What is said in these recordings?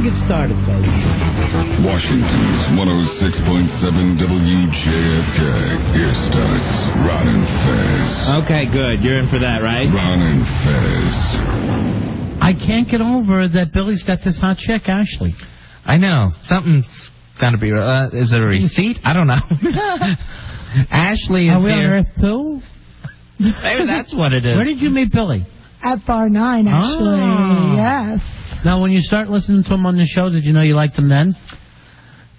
going to get started, folks. Washington's 106.7 WJFK. Here starts Ron and Fez. Okay, good. You're in for that, right? Ron and Fez. I can't get over that Billy's got this hot chick, Ashley. I know. Something's got to be... is it a receipt? I don't know. Ashley is Are we here. on Earth 2? Maybe that's what it is. Where did you meet Billy? At Bar 9, actually. Oh. Yes. Now, when you start listening to him on the show, did you know you liked him then?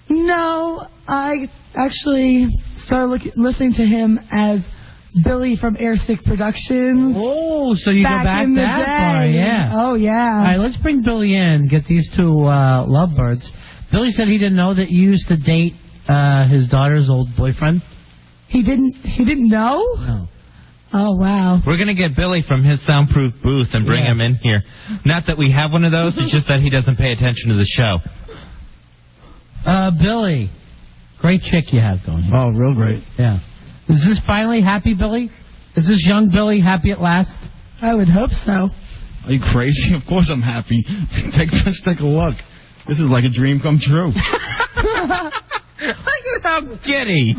No, I actually started listening to him as Billy from Airstick Productions. Oh, so you go back in the that day. far, yeah. Oh, yeah. All right, let's bring Billy in, get these two lovebirds. Billy said he didn't know that you used to date his daughter's old boyfriend. He didn't know? No. Oh, wow. We're going to get Billy from his soundproof booth and bring him in here. Not that we have one of those, it's just that he doesn't pay attention to the show. Billy, great chick you have going here. Oh, real great. Yeah. Is this finally happy, Billy? Is this young Billy happy at last? I would hope so. Are you crazy? Of course I'm happy. Just take a look. This is like a dream come true. Look at how giddy,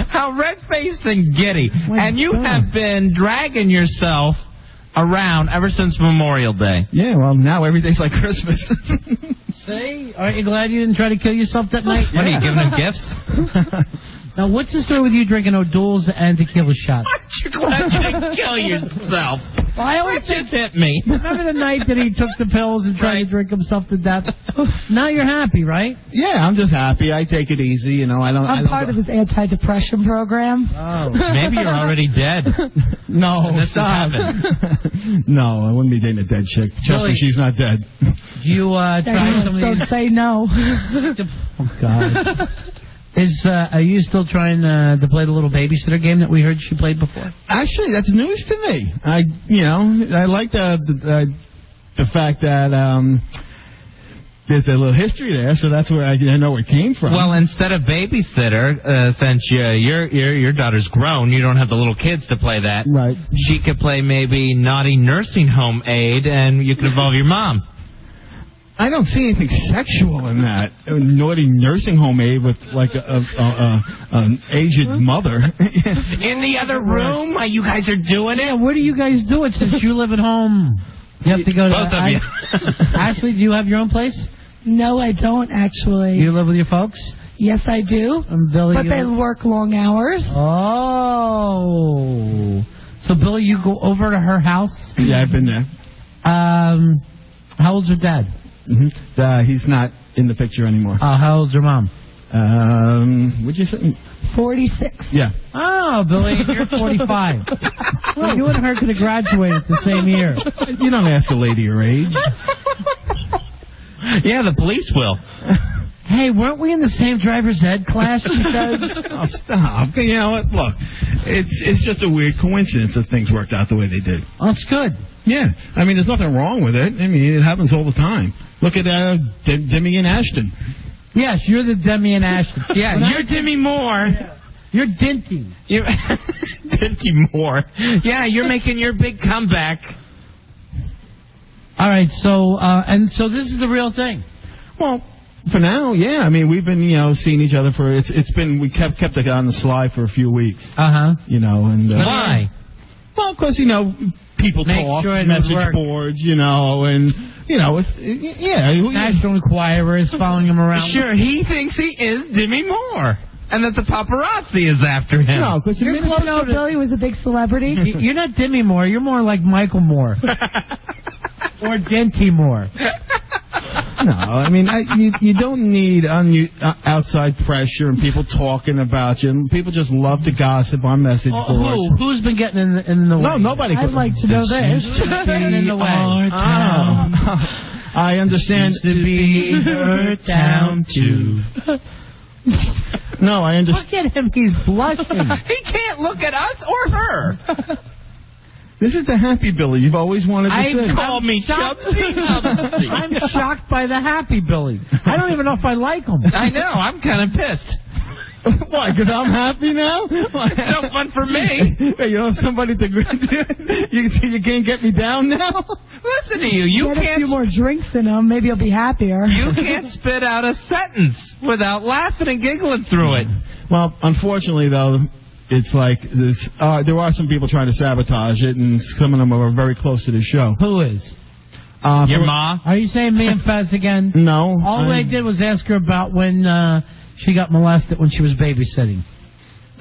how red-faced and giddy. And you have been dragging yourself around ever since Memorial Day. Yeah, well, now every day's like Christmas. See? Aren't you glad you didn't try to kill yourself that night? What, are you giving him gifts? Now, what's the story with you drinking O'Doul's and tequila shots? Aren't you glad you didn't kill yourself? Well, I always That just hit me. Remember the night that he took the pills and tried to drink himself to death? Now you're happy, right? Yeah, I'm just happy. I take it easy, you know. I'm part of his anti-depression program. Oh. Maybe you're already dead. No, This stop. No, I wouldn't be dating a dead chick. Trust me, she's not dead. You try some of Don't these... say no. Oh, God. Are you still trying to play the little babysitter game that we heard she played before? Actually, that's news to me. I like the fact that there's a little history there, so that's where I know where it came from. Well, instead of babysitter, since your daughter's grown, you don't have the little kids to play that. Right. She could play maybe naughty nursing home aide, and you could involve your mom. I don't see anything sexual in that. A naughty nursing home aide with like an aged mother. In the other room, you guys are doing it. Yeah, where do you guys do it since you live at home? You have to go to... Both of you. Ashley, do you have your own place? No, I don't, actually. You live with your folks? Yes, I do. Billy, But they work long hours. Oh. So, Billy, you go over to her house? Yeah, I've been there. How old's your dad? Mm-hmm. He's not in the picture anymore. How old's your mom? What'd you say? 46. Yeah. Oh, Billy, you're 45. Well, you and her could have graduated the same year. You don't ask a lady her age. Yeah, the police will. Hey, weren't we in the same driver's ed class, she says? Oh, stop. You know what? Look, it's just a weird coincidence that things worked out the way they did. Oh, it's good. Yeah. I mean, there's nothing wrong with it. I mean, it happens all the time. Look at Demi and Ashton. Yes, you're the Demi and Ashton. Yeah, you're Demi Moore. Yeah. You're Dinty. Dinty Moore. Yeah, you're making your big comeback. All right, so this is the real thing. Well, for now, yeah. I mean, we've been, seeing each other for we kept it on the slide for a few weeks. Uh-huh. And why? Well, because people talk, sure message boards, and National Enquirer is following him around. Sure, he thinks he is Demi Moore, and that the paparazzi is after him. No, because Billy was a big celebrity. You're not Demi Moore. You're more like Michael Moore. Or Dinty Moore. No, I mean, you don't need outside pressure and people talking about you. And people just love to gossip on message boards. Who's been getting in the way? No, nobody. I'd like to know this. Getting in the way. I understand. Used to be her town, too. No, I understand. Look at him. He's blushing. He can't look at us or her. This is the happy Billy you've always wanted to see. Call me Chubsy. I'm shocked by the happy Billy. I don't even know if I like him. I know. I'm kind of pissed. Why? Because I'm happy now? It's no fun for me. Hey, you know somebody to you can't get me down now? Listen to you. You Get a few can't. more drinks in them. Maybe you'll be happier. You can't spit out a sentence without laughing and giggling through it. Well, unfortunately, though, it's like this. There are some people trying to sabotage it, and some of them are very close to the show. Who is? Your ma? Are you saying me and Fez again? No. All I did was ask her about when she got molested when she was babysitting.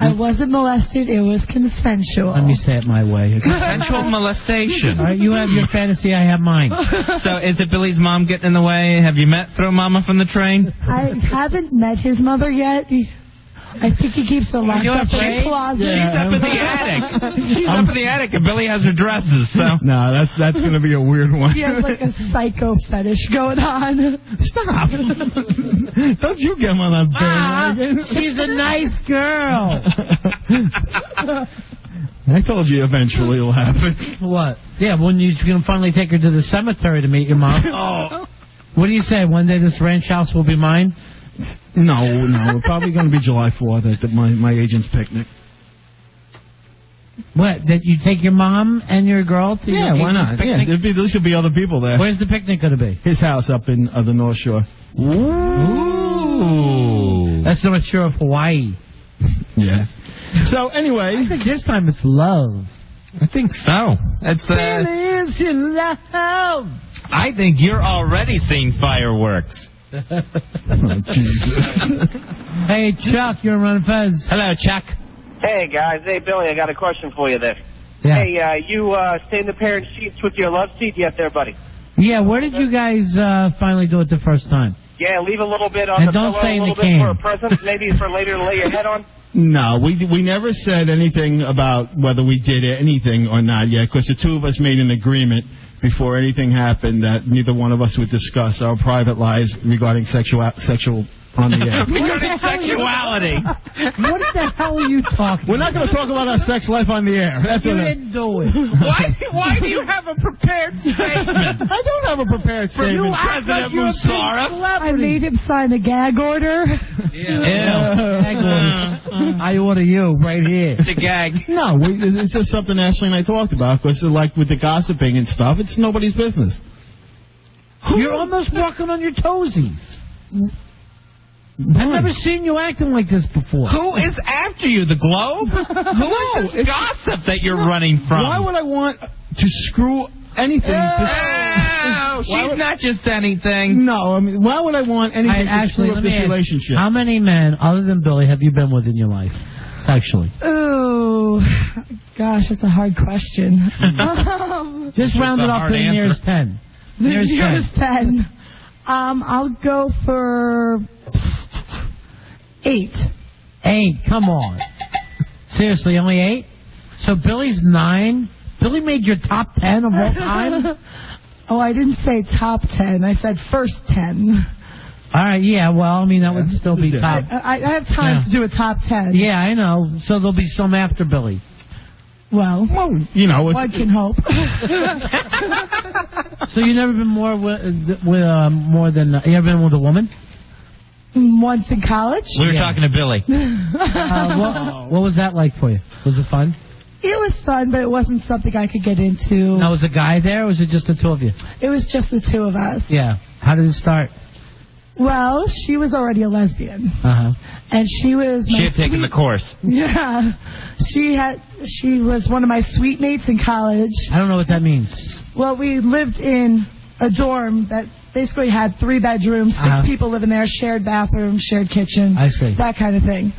I wasn't molested. It was consensual. Let me say it my way. Consensual molestation. All right, you have your fantasy, I have mine. So is it Billy's mom getting in the way? Have you met Throw Mama from the Train? I haven't met his mother yet. I think he keeps her locked you up in afraid? his closet. She's up in the attic. She's up in the attic, and Billy has her dresses. So No, that's going to be a weird one. He has like a psycho fetish going on. Stop. Don't you get him on that bandwagon. She's a nice girl. I told you eventually it'll happen. What? Yeah, when you're going to finally take her to the cemetery to meet your mom. Oh. What do you say? One day this ranch house will be mine? No. Probably going to be July 4th at my agent's picnic. What? That you take your mom and your girl to your Yeah, why agent's not? picnic? Yeah, at least there'll be other people there. Where's the picnic going to be? His house up in the North Shore. ooh. That's North Shore of Hawaii. Yeah. So anyway, I think this time it's love. I think so. It's Is in love. I think you're already seeing fireworks. oh, Jesus. Hey, Chuck, you're on Fez. Hello, Chuck. Hey, guys. Hey, Billy, I got a question for you there. Yeah. Hey, you stay in the parent seats with your love seat yet there, buddy? Yeah, where did you guys finally do it the first time? Yeah, leave a little bit on And the don't pillow, say a in little the bit can. for a present, maybe for later to lay your head on. No, we never said anything about whether we did anything or not yet, because the two of us made an agreement before anything happened that neither one of us would discuss our private lives regarding sexual on the air. Regarding sexuality. What the hell are you talking We're not going to talk about our sex life on the air. That's You what didn't do it. Why do you have a prepared statement? I don't have a prepared statement. President Musharraf. I made him sign a gag order. I order you right here. It's a gag. No, it's just something Ashley and I talked about, because like with the gossiping and stuff, it's nobody's business. You're almost walking on your toesies. I've never seen you acting like this before. Who is after you? The Globe? Who is this gossip that you're running from? Why would I want to screw anything? Oh, she's not just anything. No, I mean, why would I want anything to Ashley, screw up this relationship? How many men, other than Billy, have you been with in your life, sexually? Oh, gosh, that's a hard question. Just round it a up hard to the answer. nearest 10. Nearest 10. I'll go for 8. 8, come on. Seriously, only 8? So Billy's 9? Billy made your top 10 of all time? Oh, I didn't say top 10. I said first 10. All right, yeah, well, I mean, that would still be top. I have time to do a top 10. Yeah, I know. So there'll be some after Billy. Well, you know, one can hope. So you never been more with more than you ever been with a woman? Once in college. We were talking to Billy. What was that like for you? Was it fun? It was fun, but it wasn't something I could get into. Now, was a guy there, or was it just the two of you? It was just the two of us. Yeah. How did it start? Well, she was already a lesbian, Uh-huh. and she was. She had taken the course. Yeah, she was one of my suite mates in college. I don't know what that means. Well, we lived in a dorm that basically had 3 bedrooms, 6 people living there, shared bathroom, shared kitchen. I see. That kind of thing.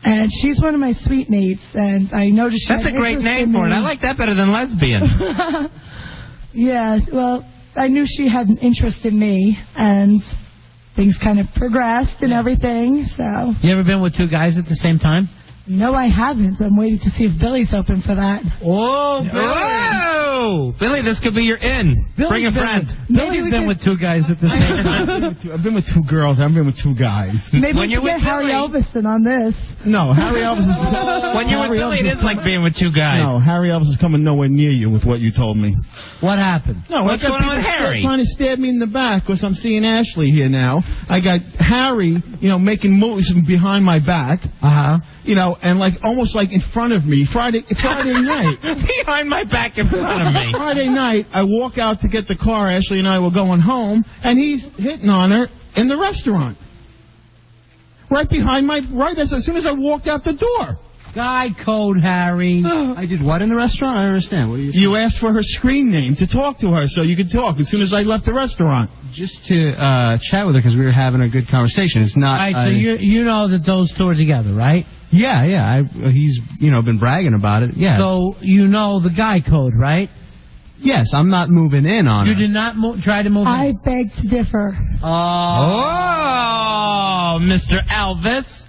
And she's one of my suite mates, and I noticed she That's a had great interest name in for it. me. I like that better than lesbian. Yes, well, I knew she had an interest in me, and things kind of progressed and everything, so. You ever been with 2 guys at the same time? No, I haven't. I'm waiting to see if Billy's open for that. Oh, Billy. Whoa! Ooh, Billy, this could be your in. Bring a friend. Billy's been with two guys at the same time. I've been with two girls. I've been with two guys. Maybe When we you're can get with Harry Billy- Elvis on this. No, Harry Elvis is... When you're with Harry Billy, Elvis it is like being with two guys. No, Harry Elvis is coming nowhere near you with what you told me. What happened? No, What's I got going on with people Harry? trying to stab me in the back because I'm seeing Ashley here now. I got Harry, making moves behind my back. And like almost like in front of me. Friday night. Behind my back in front of me. Friday night, I walk out to get the car. Ashley and I were going home, and he's hitting on her in the restaurant. Right behind as soon as I walked out the door. Guy code, Harry. I did what in the restaurant? I don't understand. What are you saying? You asked for her screen name to talk to her so you could talk as soon as I left the restaurant. Just to chat with her because we were having a good conversation. It's not... All right, so you know that those two are together, right? Yeah. He's, been bragging about it. Yeah. So you know the guy code, right? Yes, I'm not moving in on You her. did not try to move I in. beg to differ. Oh, Mr. Elvis.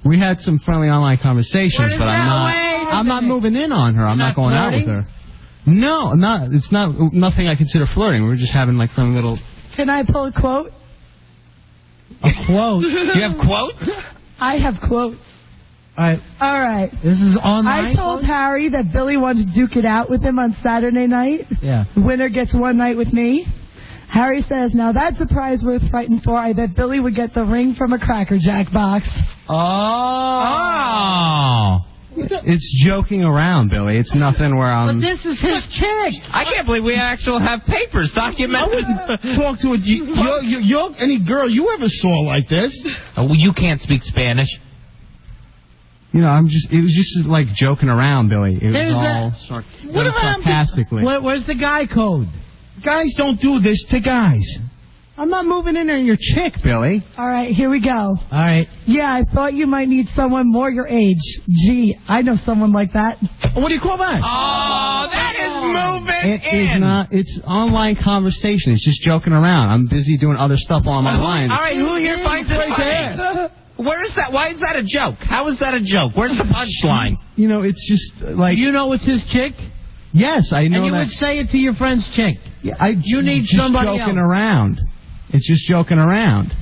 We had some friendly online conversations, What is but that? I'm not moving in on her. I'm You're not going out with flirting? her. No, I'm not. It's nothing I consider flirting. We're just having like friendly little... Can I pull a quote? A quote. You have quotes? I have quotes. All right. This is online. I told Harry that Billy wants to duke it out with him on Saturday night. Yeah. Winner gets one night with me. Harry says, now that's a prize worth fighting for. I bet Billy would get the ring from a Cracker Jack box. Oh. It's joking around, Billy. It's nothing where I'm... But this is his chick. I can't believe we actually have papers documented. Talk to you're any girl you ever saw like this. Oh, you can't speak Spanish. it was just like joking around, Billy. It was all sarcastically. Where's the guy code? Guys don't do this to guys. I'm not moving in on your chick, Billy. All right, here we go. All right. Yeah, I thought you might need someone more your age. Gee, I know someone like that. What do you call that? Oh, that is moving It is not. It's online conversation. It's just joking around. I'm busy doing other stuff on my line. All right, who here finds it funny? Where is that? Why is that a joke? How is that a joke? Where's the punchline? It's just like... You know it's his chick? Yes, I know And you that. would say it to your friend's chick. Yeah, You need just somebody joking else. around. It's just joking around.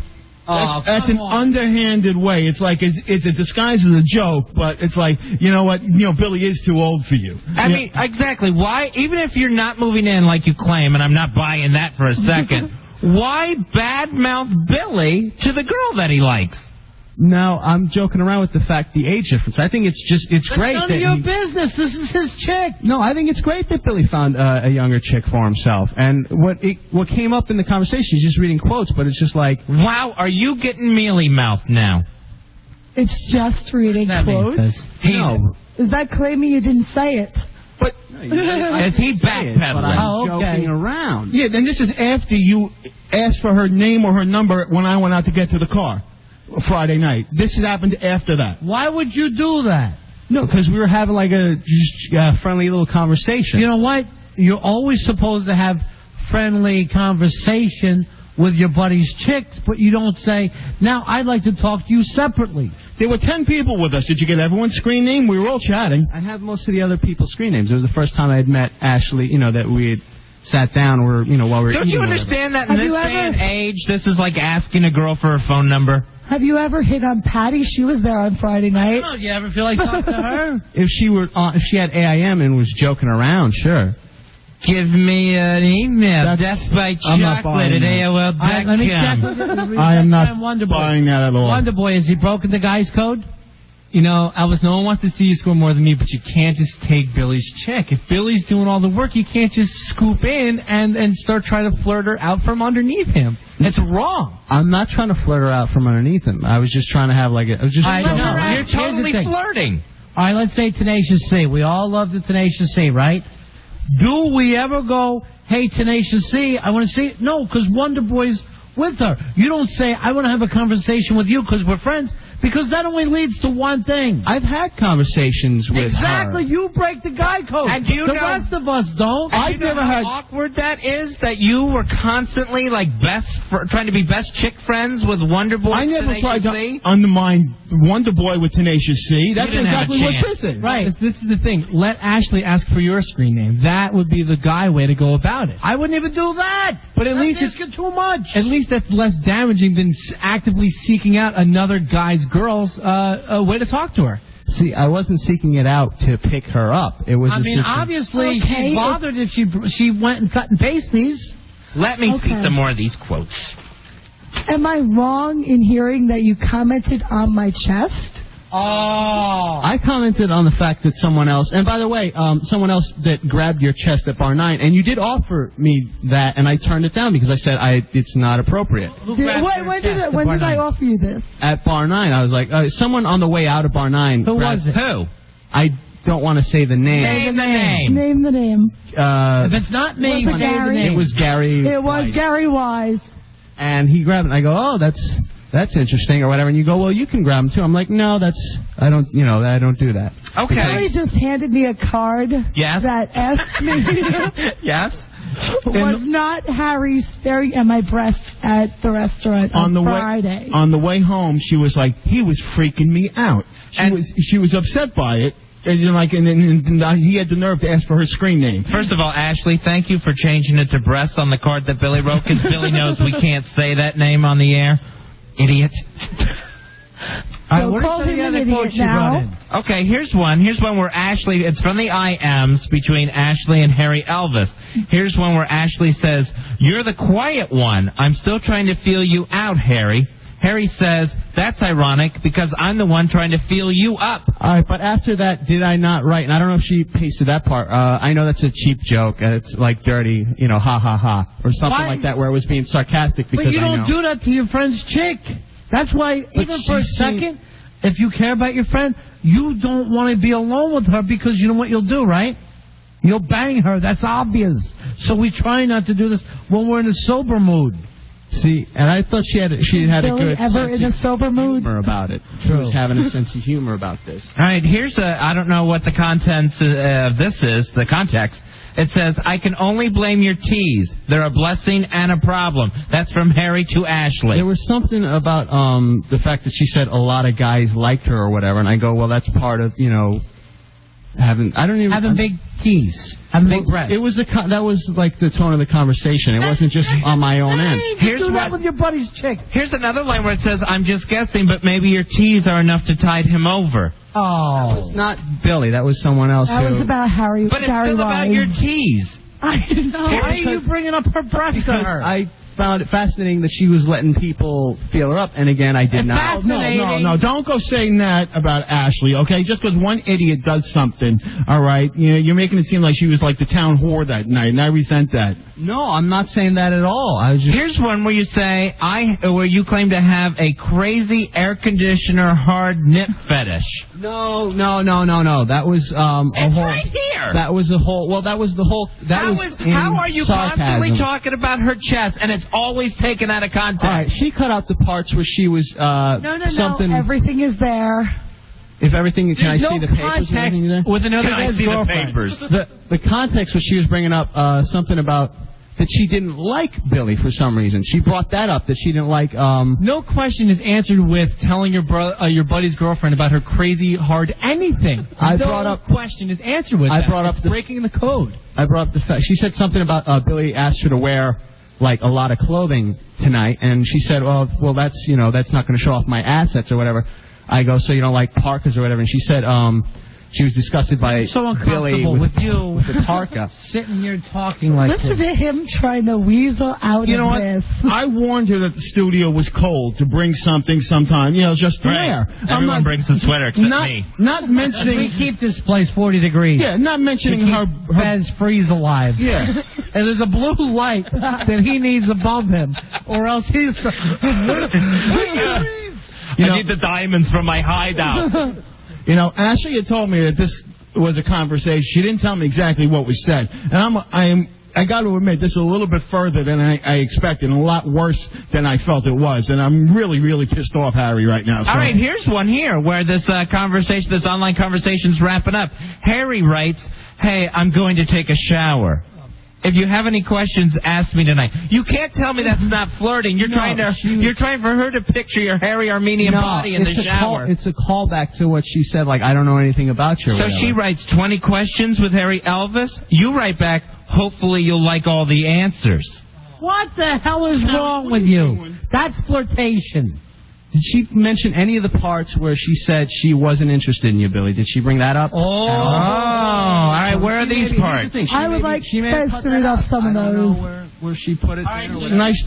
That's an underhanded way. It's like it's a disguise as a joke, but it's like, you know what? Billy is too old for you. I mean, exactly. Why, even if you're not moving in like you claim, and I'm not buying that for a second, why badmouth Billy to the girl that he likes? No, I'm joking around with the fact the age difference. I think it's great. None of your business. This is his chick. No, I think it's great that Billy found a younger chick for himself. And what came up in the conversation is just reading quotes, but it's just like... Wow, are you getting mealy-mouthed now? It's just reading quotes. No. Is that claiming you didn't say it? But is he backpedaling? I'm joking around. Yeah, then this is after you asked for her name or her number when I went out to get to the car Friday night. This has happened after that. Why would you do that? No, because we were having like a friendly little conversation. You know what? You're always supposed to have friendly conversation with your buddy's chicks, but you don't say, now I'd like to talk to you separately. There were 10 people with us. Did you get everyone's screen name? We were all chatting. I have most of the other people's screen names. It was the first time I had met Ashley, that we had sat down while we were Don't eating you or understand that in Have this you day ever- and age, this is like asking a girl for her phone number? Have you ever hit on Patty? She was there on Friday night. Oh, you ever feel like talking to her? If she had AIM and was joking around, sure. Give me an email. Death by I'm not chocolate at buying All right, let me check AOL.com. with I am not Wonderboy. buying that at all. Wonderboy, has he broken the guy's code? Elvis, no one wants to see you score more than me, but you can't just take Billy's chick. If Billy's doing all the work, you can't just scoop in and start trying to flirt her out from underneath him. It's wrong. I'm not trying to flirt her out from underneath him. I was just trying to have like a... I was just I joking know. around. You're totally Here's the thing. flirting. All right, let's say Tenacious C. We all love the Tenacious C, right? Do we ever go, hey, Tenacious C, I want to see it? No, because Wonderboy's with her. You don't say, I want to have a conversation with you because we're friends, Because that only leads to one thing. I've had conversations with Exactly. her. You break the guy code. And do you the know- rest of us don't. I've never had awkward that is that you were constantly like trying to be best chick friends with Wonder Boy. I never tried to C? undermine Wonder Boy with Tenacious C. That's didn't have a exactly what chance. this is. Right. This is the thing. Let Ashley ask for your screen name. That would be the guy way to go about it. I wouldn't even do that. But at least it's too much. At least that's less damaging than actively seeking out another girl's way to talk to her. See, I wasn't seeking it out to pick her up. It was. Obviously, she's bothered if she went and cut and paste these. Let me see some more of these quotes. Am I wrong in hearing that you commented on my chest? Oh. I commented on the fact that someone else, and by the way, someone else that grabbed your chest at Bar 9, and you did offer me that, and I turned it down because I said it's not appropriate. When did I offer you this? At Bar 9, I was like, someone on the way out of Bar 9. Who was it? Who? I don't want to say the name. Name the name. Name the name. If it's not me, Was it Gary? It was Gary. It was Wyze. Gary Wyze. And he grabbed it, and I go, oh, that's interesting, or whatever. And you go, well, you can grab them too. I'm like, no, I don't do that. Okay. Gary just handed me a card. Yes. That asked me. Yes. Was not Harry staring at my breasts at the restaurant on Friday? On the way home, she was like, he was freaking me out. She was upset by it. And he had the nerve to ask for her screen name. First of all, Ashley, thank you for changing it to breasts on the card that Billy wrote, because Billy knows we can't say that name on the air. Idiot. All right, what are some of the other quotes you brought in? Okay, here's one. Here's one where Ashley, it's from the IMs between Ashley and Harry Elvis. Here's one where Ashley says, "You're the quiet one. I'm still trying to feel you out, Harry." Harry says, "That's ironic because I'm the one trying to feel you up." All right, but after that, did I not write? And I don't know if she pasted that part. I know that's a cheap joke. It's like dirty, ha ha ha, or something like that, where it was being sarcastic. Because But you don't do that to your friend's chick. That's why, even for a second, if you care about your friend, you don't want to be alone with her because you know what you'll do, right? You'll bang her. That's obvious. So we try not to do this when we're in a sober mood. See, and I thought she had a good ever in a sober mood? humor about it. She was having a sense of humor about this. All right, here's I don't know what the contents of this is, the context. It says, "I can only blame your tease. They're a blessing and a problem." That's from Harry to Ashley. There was something about the fact that she said a lot of guys liked her or whatever, and I go, well, that's part of, having big teeth, having big breasts. It was that was like the tone of the conversation. It wasn't just on my own end. Do that with your buddy's chick. Here's another line where it says, "I'm just guessing, but maybe your teas are enough to tide him over." Oh, that was not Billy. That was someone else. That was about Harry. But it's Gary still about Wyze. your teas. I know. Why are you bringing up her breast to her? I found it fascinating that she was letting people feel her up, and again, I did not. No, don't go saying that about Ashley, okay? Just because one idiot does something, all right? You're making it seem like she was like the town whore that night, and I resent that. No, I'm not saying that at all. I was just... Here's one where you say, where you claim to have a crazy air conditioner hard nip fetish. No. That was It's whole... right here. That was a whole... Well, that was the whole... How are you sarcasm. constantly talking about her chest, and it's always taken out of context? All right, she cut out the parts where she was something... No, everything is there. If everything... Can I see the papers? With another Can I see the papers? The context was she was bringing up something about that she didn't like Billy for some reason. She brought that up, that she didn't like... No question is answered with telling your buddy's girlfriend about her crazy hard anything. No question is answered with that. Brought up breaking the code. I brought up the fact... She said something about Billy asked her to wear like a lot of clothing tonight, and she said, well, that's not going to show off my assets or whatever. I go, so you don't like parkas or whatever? And she said, she was disgusted by Billy with the parka. Sitting here talking like Listen this. to him trying to weasel out You know of what? this. I warned her that the studio was cold to bring something sometime, just to wear. Everyone brings a sweater except me. Not mentioning... We keep this place 40 degrees. Yeah, not mentioning her Fez freeze alive. Yeah. And there's a blue light that he needs above him, or else he's... I need the diamonds from my hideout. Ashley had told me that this was a conversation. She didn't tell me exactly what was said. And I got to admit, this is a little bit further than I expected, and a lot worse than I felt it was. And I'm really, really pissed off, Harry, right now. So. All right, here's one here where this conversation, this online conversation's wrapping up. Harry writes, "Hey, I'm going to take a shower. If you have any questions, ask me tonight." You can't tell me that's not flirting. You're trying for her to picture your hairy Armenian body in the shower. It's a callback to what she said, like, I don't know anything about you. So she writes 20 questions with Harry Elvis. You write back, hopefully you'll like all the answers. What the hell is wrong with you? That's flirtation. Did she mention any of the parts where she said she wasn't interested in you, Billy? Did she bring that up? Oh, all right. Where are these parts? I would like Fez to read off some of those. Where she put it. Nice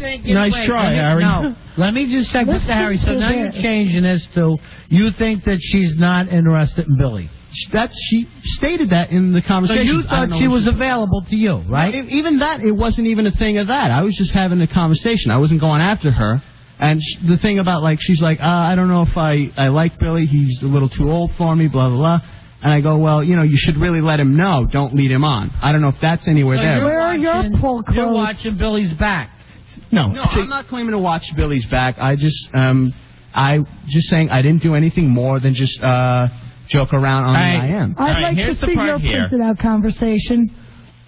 try, Harry. No, let me just check with Harry. So now you're changing this to you think that she's not interested in Billy. She stated that in the conversation. So you thought she was available to you, right? Even that, it wasn't even a thing of that. I was just having a conversation. I wasn't going after her. And the thing about, like, she's like, I don't know if I like Billy. He's a little too old for me, blah, blah, blah. And I go, well, you should really let him know. Don't lead him on. I don't know if that's anywhere there. Where are your pull quotes? You're watching Billy's back. No, I'm not claiming to watch Billy's back. I just saying I didn't do anything more than just joke around on the I am. I'd like to see your printed out conversation.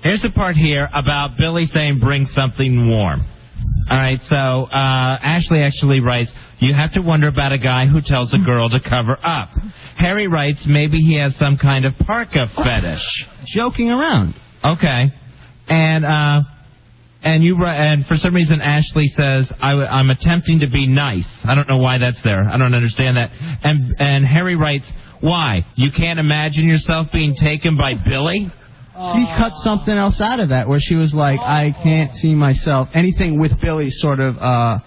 Here's the part here about Billy saying bring something warm. All right, so Ashley actually writes, you have to wonder about a guy who tells a girl to cover up. Harry writes, maybe he has some kind of parka fetish. Joking around. Okay. And for some reason Ashley says, I'm attempting to be nice. I don't know why that's there. I don't understand that. And Harry writes, why? You can't imagine yourself being taken by Billy? She cut something else out of that where she was like, I can't see myself. Anything with Billy sort of a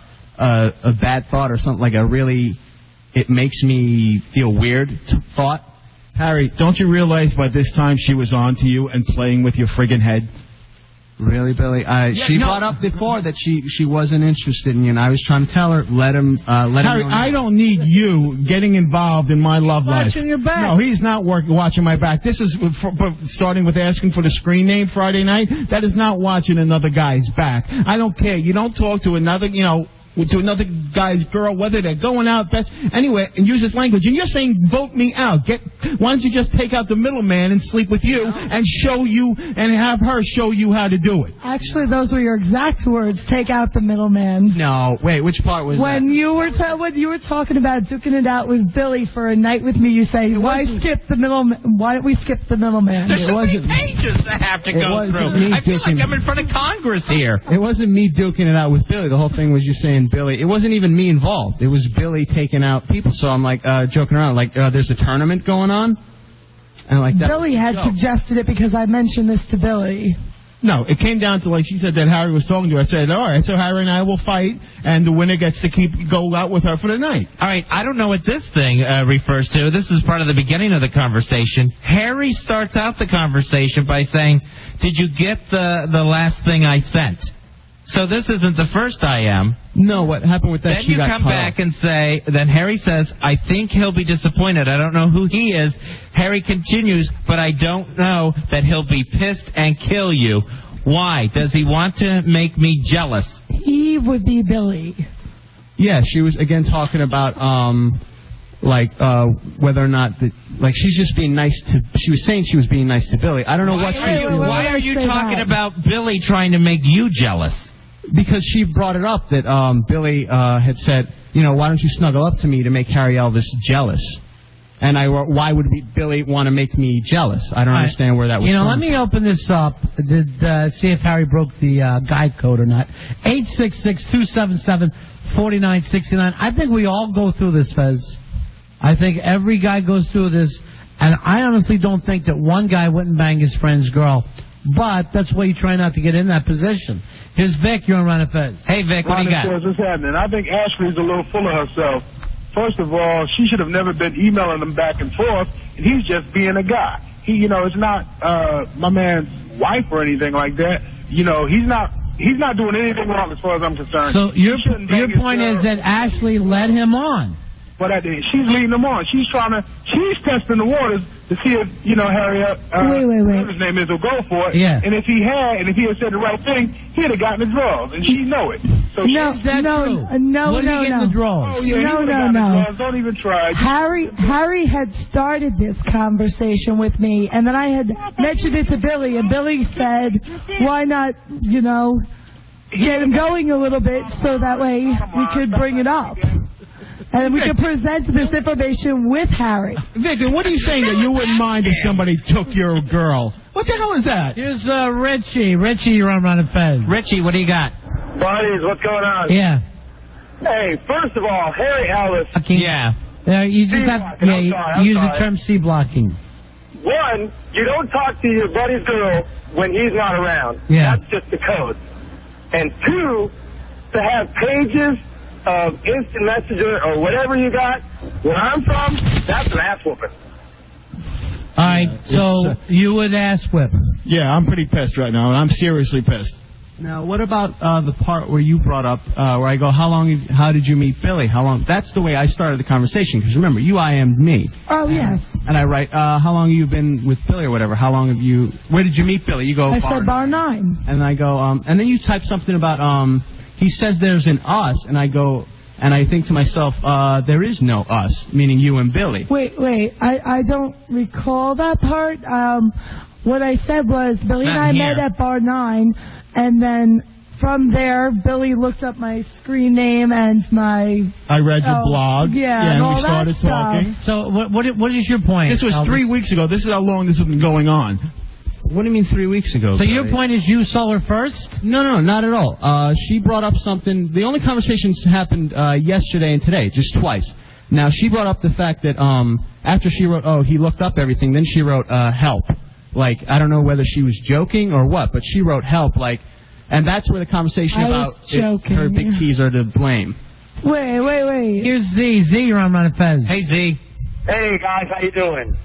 bad thought or something, like it makes me feel weird thought. Harry, don't you realize by this time she was on to you and playing with your friggin' head? Really, Billy? She brought up before that she wasn't interested in you, and I was trying to tell her, let him Harry, I don't need you getting involved in my love life. Watching your back. No, he's not watching my back. This is starting with asking for the screen name Friday night. That is not watching another guy's back. I don't care. You don't talk to another, to another guy's girl, whether they're going out best anyway, and use this language. And you're saying vote me out. Why don't you just take out the middleman and sleep with you and have her show you how to do it? Actually, those were your exact words. Take out the middleman. No, wait, which part was when that? When you were talking about duking it out with Billy for a night with me, you say, why skip the middleman? Why don't we skip the middleman? There's so many pages to have to go through. I feel like I'm in front of Congress here. It wasn't me duking it out with Billy. The whole thing was you saying Billy. It wasn't even me involved. It was Billy taking out people. So I'm like joking around, like there's a tournament going on, and like that. Go suggested it because I mentioned this to Billy. No, it came down to, like she said, that Harry was talking to her. I said, all right, so Harry and I will fight, and the winner gets to go out with her for the night. All right, I don't know what this thing refers to. This is part of the beginning of the conversation. Harry starts out the conversation by saying, did you get the last thing I sent? So this isn't the first I am. No, what happened with that? Then you come back and say, then Harry says, I think he'll be disappointed. I don't know who he is. Harry continues, but I don't know that he'll be pissed and kill you. Why? Does he want to make me jealous? He would be Billy. Yeah, she was again talking about whether or not she's just being nice to. She was saying she was being nice to Billy. I don't know why are you talking about Billy trying to make you jealous? Because she brought it up that Billy had said, why don't you snuggle up to me to make Harry Elvis jealous? And why would Billy want to make me jealous? I don't understand where that was from. Let me open this up. See if Harry broke the guide code or not. 866-277-4969. I think we all go through this, Fez. I think every guy goes through this, and I honestly don't think that one guy wouldn't bang his friend's girl. But that's why you try not to get in that position. Here's Vic. You're on Ron and Fez. Hey, Vic, what do you got? What's happening? I think Ashley's a little full of herself. First of all, she should have never been emailing him back and forth, and he's just being a guy. It's not my man's wife or anything like that. He's not doing anything wrong as far as I'm concerned. So your point is that Ashley led him on. But she's leading him on. She's testing the waters to to see if, Harry, whatever his name is, will go for it. Yeah. And if he had said the right thing, he'd have gotten his draws, and she know it. So What do you get in the drawers? Oh, yeah, No. Don't even try. Harry had started this conversation with me, and then I had mentioned it to Billy, and Billy said, why not, get him going a little bit so that way we could bring it up. And we could present this information with Harry. Victor, what are you saying that you wouldn't mind if somebody took your girl? What the hell is that? Here's Richie. Richie, you're on Ron and Fez. Richie, what do you got? Buddies, what's going on? Yeah. Hey, first of all, Harry Elvis. Yeah. You just have use the term C blocking. One, you don't talk to your buddy's girl when he's not around. Yeah. That's just the code. And two, to have pages of instant messenger or whatever you got, where I'm from, that's an ass whooping. All right, so you would ass whip. Yeah, I'm pretty pissed right now, and I'm seriously pissed. Now, what about the part where you brought up, where I go, how did you meet Billy? How long? That's the way I started the conversation, because remember, you IM'd me. Oh, yes. And I write, how long have you been with Billy or whatever? Where did you meet Billy? You go, I said bar 9. And I go, and then you type something about, he says there's an us, and I go, and I think to myself, there is no us, meaning you and Billy. Wait, I don't recall that part. What I said was Billy and I met at bar 9, and then from there, Billy looked up my screen name and my... I read your blog. Yeah, and all we started that talking. So what is your point? This was Elvis? 3 weeks ago. This is how long this has been going on. What do you mean 3 weeks ago? So your point is you saw her first? No, not at all. She brought up something. The only conversations happened yesterday and today, just twice. Now, she brought up the fact that after she wrote, he looked up everything, then she wrote, help. Like, I don't know whether she was joking or what, but she wrote help, like, and that's where the conversation about her big teas are to blame. Wait. Here's Z. Z, you're on Ron and Fez. Hey, Z. Hey, guys, how you doing?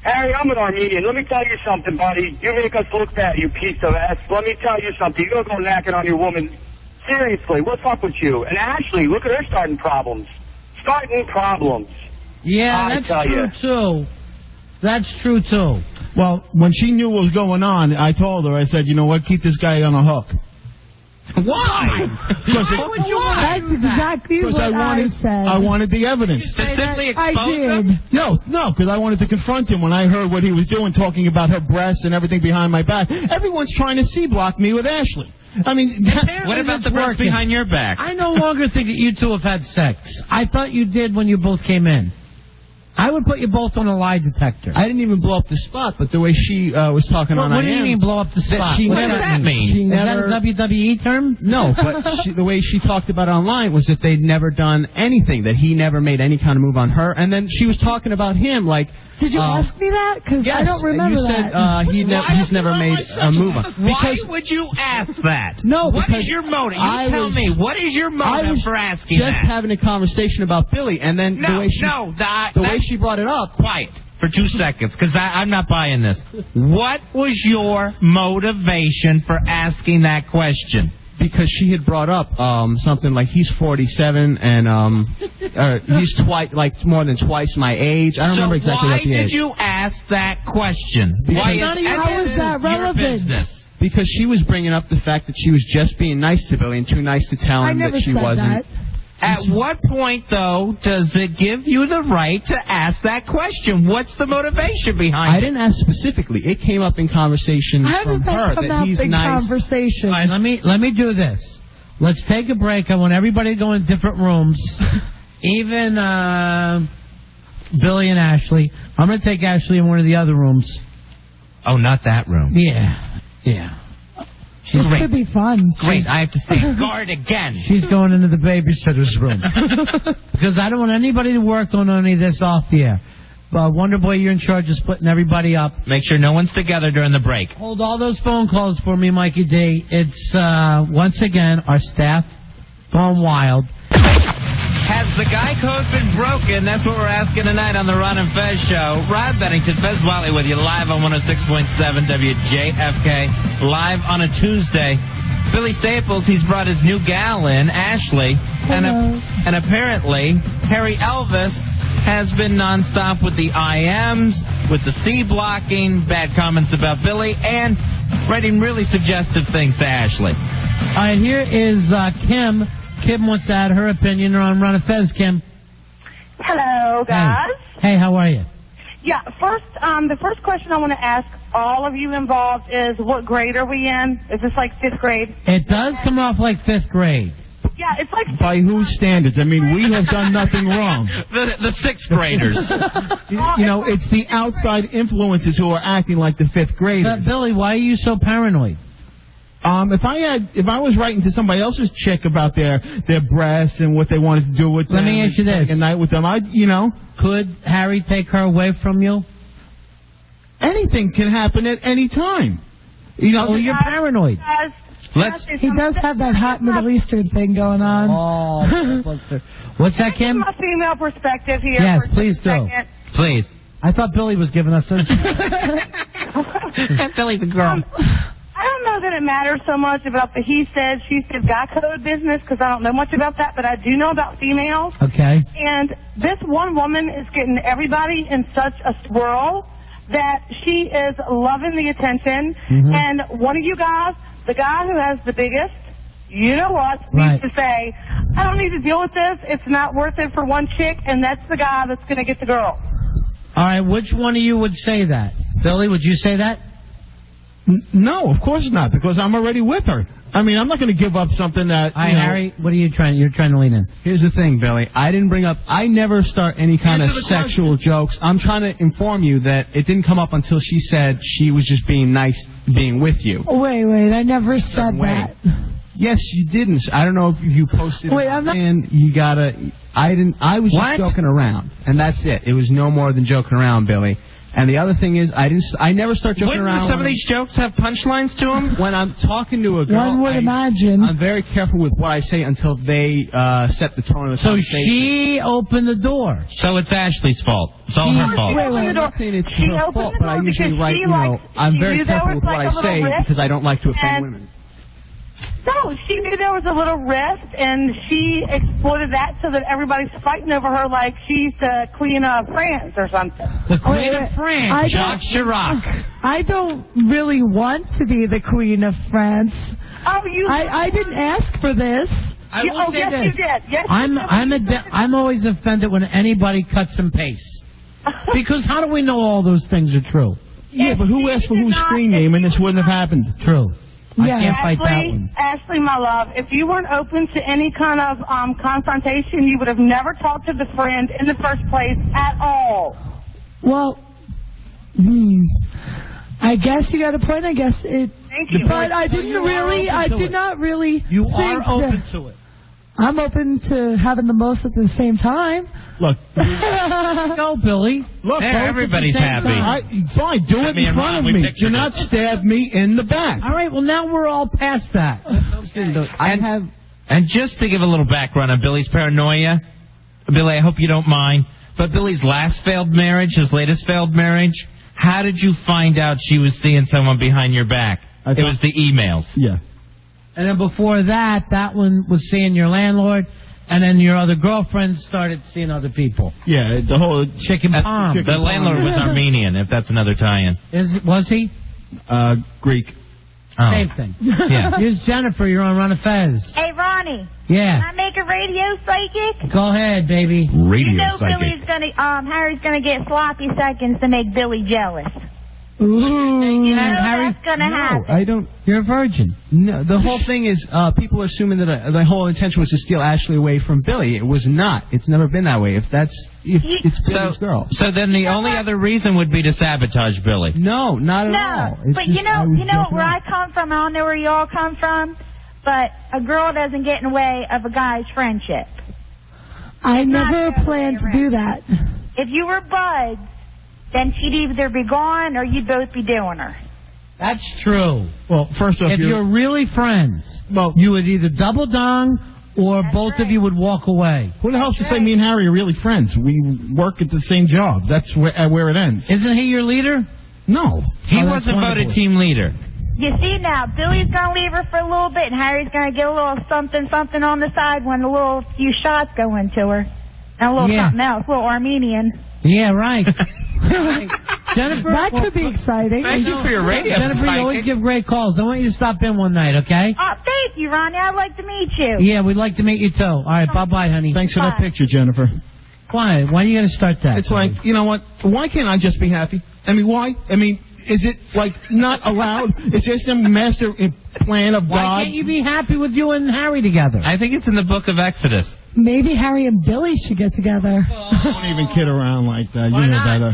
Harry, I'm an Armenian. Let me tell you something, buddy. You make us look bad, you piece of ass. Let me tell you something. You don't go knacking on your woman. Seriously, what's up with you? And Ashley, look at her starting problems. Yeah, that's true, too. That's true, too. Well, when she knew what was going on, I told her, I said, you know what, keep this guy on a hook. Why? Why would you want That's exactly what I said. I wanted the evidence. To simply expose I did. them? No, because I wanted to confront him when I heard what he was doing, talking about her breasts and everything behind my back. Everyone's trying to C-block me with Ashley. I mean, what about the breast behind your back? I no longer think that you two have had sex. I thought you did when you both came in. I would put you both on a lie detector. I didn't even blow up the spot, but the way she was talking on What do you mean blow up the spot? What does that mean? Is that a WWE term? No, but the way she talked about it online was that they'd never done anything, that he never made any kind of move on her, and then she was talking about him like... Did you ask me that? Because yes, I don't remember you said, that. he's never made a move on. Why would you ask that? No, what because is your motive? You tell me. What is your motive for asking that? I was just having a conversation about Billy, and then the way she brought it up... Quiet for 2 seconds, because I'm not buying this. What was your motivation for asking that question? Because she had brought up something like he's 47 and he's more than twice my age. I don't remember exactly what the age. Why did you ask that question? How is that relevant? Business? Because she was bringing up the fact that she was just being nice to Billy and too nice to tell him that she wasn't. That. At what point, though, does it give you the right to ask that question? What's the motivation behind it? I didn't ask specifically. It came up in conversation from her that he's nice. Conversation? All right, let me do this. Let's take a break. I want everybody to go in different rooms. Even Billy and Ashley. I'm going to take Ashley in one of the other rooms. Oh, not that room. Yeah. This could be fun. Great, I have to stay guard again. She's going into the babysitter's room. Because I don't want anybody to work on any of this off the air. Wonder Boy, you're in charge of splitting everybody up. Make sure no one's together during the break. Hold all those phone calls for me, Mikey D. It's, once again, our staff gone wild. Has the guy code been broken? That's what we're asking tonight on the Ron and Fez show. Rod Bennington, Fez Whatley with you live on 106.7 WJFK, live on a Tuesday. Billy Staples, he's brought his new gal in, Ashley, and apparently Harry Elvis has been nonstop with the IMs with the C blocking, bad comments about Billy, and writing really suggestive things to Ashley. All right, here is Kim. Kim wants to add her opinion on Ron and Fez. Kim. Hello, guys. Hey, how are you? Yeah, the first question I want to ask all of you involved is, what grade are we in? Is this like 5th grade? It does come off like 5th grade. Yeah, it's like... By whose standards? I mean, we have done nothing wrong. The 6th graders. You know, it's the outside influences who are acting like the 5th graders. Billy, why are you so paranoid? If I was writing to somebody else's chick about their breasts and what they wanted to do with them, let me ask you this: a night with them, could Harry take her away from you? Anything can happen at any time. You're paranoid. He does have that hot Middle Eastern thing going on. Oh, what's that, Kim? From a female perspective here. Yes, please do. Please. I thought Billy was giving us this. Billy's a girl. I don't know that it matters so much about the he said, she said, guy code business, because I don't know much about that, but I do know about females. Okay. And this one woman is getting everybody in such a swirl that she is loving the attention. Mm-hmm. And one of you guys, the guy who has the biggest, you know what, right, needs to say, I don't need to deal with this. It's not worth it for one chick, and that's the guy that's going to get the girl. All right, which one of you would say that? Billy, would you say that? No, of course not, because I'm already with her. I mean, I'm not going to give up something that. Harry, what are you trying? You're trying to lean in. Here's the thing, Billy. I never start any kind of sexual jokes. I'm trying to inform you that it didn't come up until she said she was just being nice, being with you. Wait, I never said that. Yes, you didn't. I don't know if you posted. Wait, I'm not. And you gotta. I didn't. I was just joking around, and that's it. It was no more than joking around, Billy. And the other thing is, I never start joking around. Wouldn't some of these jokes have punchlines to them? When I'm talking to a girl, one would imagine. I'm very careful with what I say until they set the tone of the conversation. So she opened the door. So it's Ashley's fault. It's all her fault. I'm not saying it's her fault, but I usually write, I'm very careful with what I say because I don't like to offend women. No, she knew there was a little rift, and she exploited that so that everybody's fighting over her like she's the Queen of France or something. The Queen of France. Jacques Chirac. I don't really want to be the Queen of France. Oh, you? I didn't ask for this. Yes, you did. Yes, I'm always offended when anybody cuts and pastes. Because how do we know all those things are true? Yeah, but who asked for whose screen name and this wouldn't have happened? True. I Yeah. can't fight that one. Ashley, my love, if you weren't open to any kind of confrontation, you would have never talked to the friend in the first place at all. Well, I guess you got a point. I guess it. Thank you. But I did not really. You think are open to it. I'm open to having them both at the same time. Look. Go, Billy. Look, there, everybody's happy. Fine, do it in front of me. Do not stab me in the back. All right, well, now we're all past that. And just to give a little background on Billy's paranoia, Billy, I hope you don't mind, but Billy's last failed marriage, his latest failed marriage, how did you find out she was seeing someone behind your back? It was the emails. Yeah. And then before that one was seeing your landlord, and then your other girlfriend started seeing other people. Yeah, the whole chicken palm. The landlord was Armenian, if that's another tie-in. Was he? Greek. Oh. Same thing. Yeah. Here's Jennifer. You're on Ron and Fez. Hey, Ronnie. Yeah. Can I make a radio psychic? Go ahead, baby. Radio psychic. Harry's gonna get sloppy seconds to make Billy jealous. Ooh. Harry, that's gonna happen. I don't. You're a virgin. No, the whole thing is people are assuming that the whole intention was to steal Ashley away from Billy. It was not. It's never been that way. If it's Billy's girl. So then the only other reason would be to sabotage Billy. No, not at all. No, but you know where I come from. I don't know where you all come from, but a girl doesn't get in the way of a guy's friendship. I never planned to do that. If you were buds, then she'd either be gone or you'd both be doing her. That's true. Well, first off, if you're really friends, you would either double dong or both of you would walk away. Who the hell's to say me and Harry are really friends? We work at the same job. That's where it ends. Isn't he your leader? No. He wasn't voted team leader. You see now, Billy's going to leave her for a little bit, and Harry's going to get a little something on the side when a few shots go into her. And a little something else, a little Armenian. Yeah, right. Jennifer, That could be exciting. Thank you for your radio, Jennifer, you always give great calls. I want you to stop in one night, okay? Oh, thank you, Ronnie. I'd like to meet you. Yeah, we'd like to meet you too. All right, bye-bye, honey. Thanks for that picture, Jennifer. Why? Why are you going to start that? It's like, you know what? Why can't I just be happy? I mean, why? I mean, is it, like, not allowed? Is there some master plan of God? Why can't you be happy with you and Harry together? I think it's in the book of Exodus. Maybe Harry and Billy should get together. Don't even kid around like that. Why you know not? better.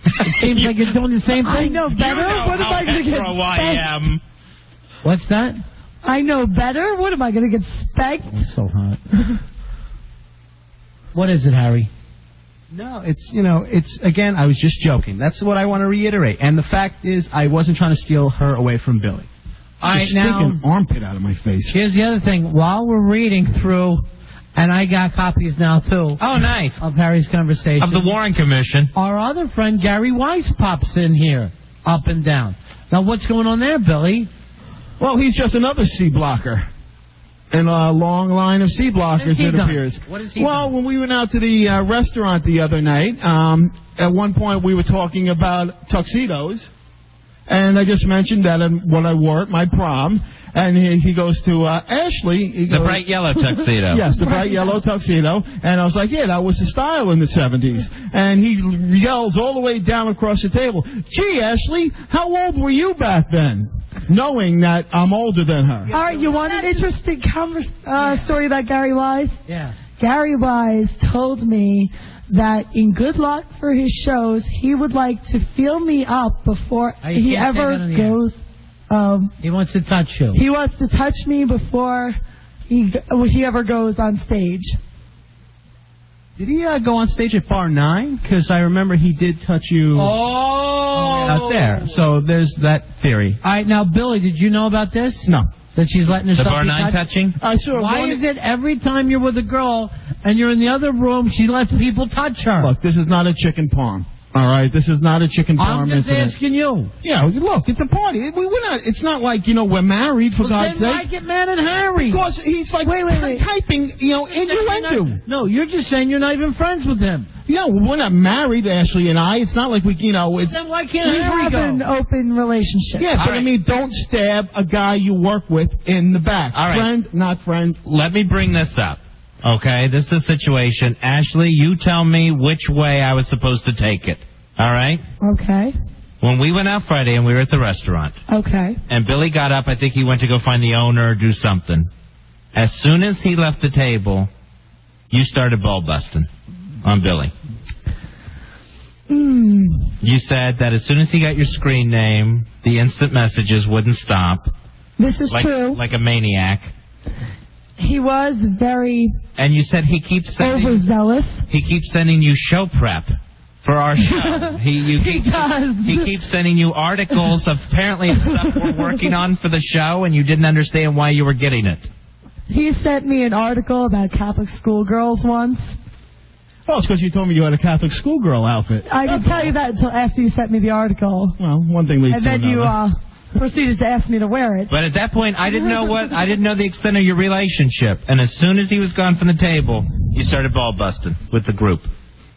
It seems like you're doing the same thing. I know better. What am I going to get spanked? What's that? I know better. What am I going to get spanked? It's so hot. What is it, Harry? No, it's again, I was just joking. That's what I want to reiterate. And the fact is, I wasn't trying to steal her away from Billy. All right, It's now, taking an armpit out of my face. here's the other thing. While we're reading through, and I got copies now, too. Oh, nice. Of Harry's conversation. Of the Warren Commission. Our other friend, Gary Wyze, pops in here, up and down. Now, what's going on there, Billy? Well, he's just another C blocker. In a long line of C blockers, it appears. What has he Well, done? when we went out to the restaurant the other night, at one point we were talking about tuxedos, and I just mentioned that what I wore at my prom, and he goes to Ashley. He The goes, bright yellow tuxedo. Yes, the bright yellow tuxedo. And I was like, yeah, that was the style in the 70s. And he yells all the way down across the table, gee, Ashley, how old were you back then? Knowing that I'm older than her. All right, you want an interesting story about Gary Wyze? Yeah. Gary Wyze told me that in good luck for his shows, he would like to feel me up before You he can't say ever that on the air. goes. He wants to touch you. He wants to touch me before he ever goes on stage. Did he go on stage at Bar 9? Because I remember he did touch you out there. So there's that theory. All right, now, Billy, did you know about this? No. That she's letting The herself Bar be 9 touched? touching? I saw Why one- is it every time you're with a girl and you're in the other room, she lets people touch her? Look, this is not a chicken parm. All right, this is not a chicken parm I'm just incident. asking you. Yeah, look, it's a party. We're not. It's not like we're married for God's then sake. why get mad at Harry? Because he's like Wait. typing, innuendo. No, you're just saying you're not even friends with him. No, we're not married, Ashley and I. It's not like it's. Then why can't We Harry have go? an open relationship. Yeah, but I mean, don't stab a guy you work with in the back. All right. Friend, not friend. Let me bring this up. Okay, this is a situation. Ashley, you tell me which way I was supposed to take it. All right? Okay. When we went out Friday and we were at the restaurant, Okay. and Billy got up, I think he went to go find the owner or do something. As soon as he left the table, you started ball busting on Billy. You said that as soon as he got your screen name, the instant messages wouldn't stop. This is true. Like a maniac. He was very And you said he keeps sending you show prep for our show. He keeps sending you articles of apparently stuff we're working on for the show, and you didn't understand why you were getting it. He sent me an article about Catholic schoolgirls once. Well, it's because you told me you had a Catholic schoolgirl outfit. I didn't tell you that until after you sent me the article. Well, one thing leads And to then another. you proceeded to ask me to wear it. But at that point, I didn't know the extent of your relationship. And as soon as he was gone from the table, you started ball busting with the group.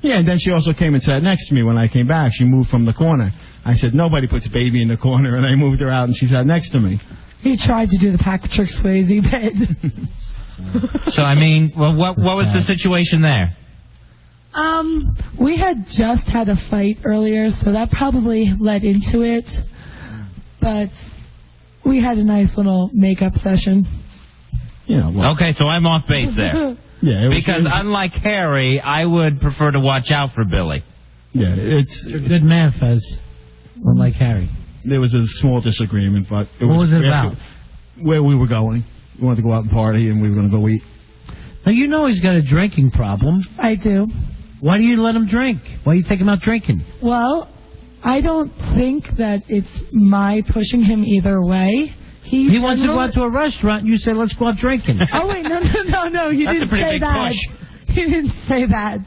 Yeah, and then she also came and sat next to me when I came back. She moved from the corner. I said, nobody puts baby in the corner, and I moved her out, and she sat next to me. He tried to do the Patrick Swayze bit. So, I mean, well, what was the situation there? We had just had a fight earlier, so that probably led into it. But we had a nice little makeup session. Okay, so I'm off base there. Yeah, because unlike Harry, I would prefer to watch out for Billy. Yeah, it's You're a good man, Fez. Unlike Harry. There was a small disagreement, but What was it about? Where we were going. We wanted to go out and party, and we were going to go eat. Now, you know he's got a drinking problem. I do. Why do you let him drink? Why do you take him out drinking? Well, I don't think that it's my pushing him either way. He wants to go out to a restaurant, and you say, let's go out drinking. Oh, wait, no. He That's a didn't pretty say big that. push. He didn't say that.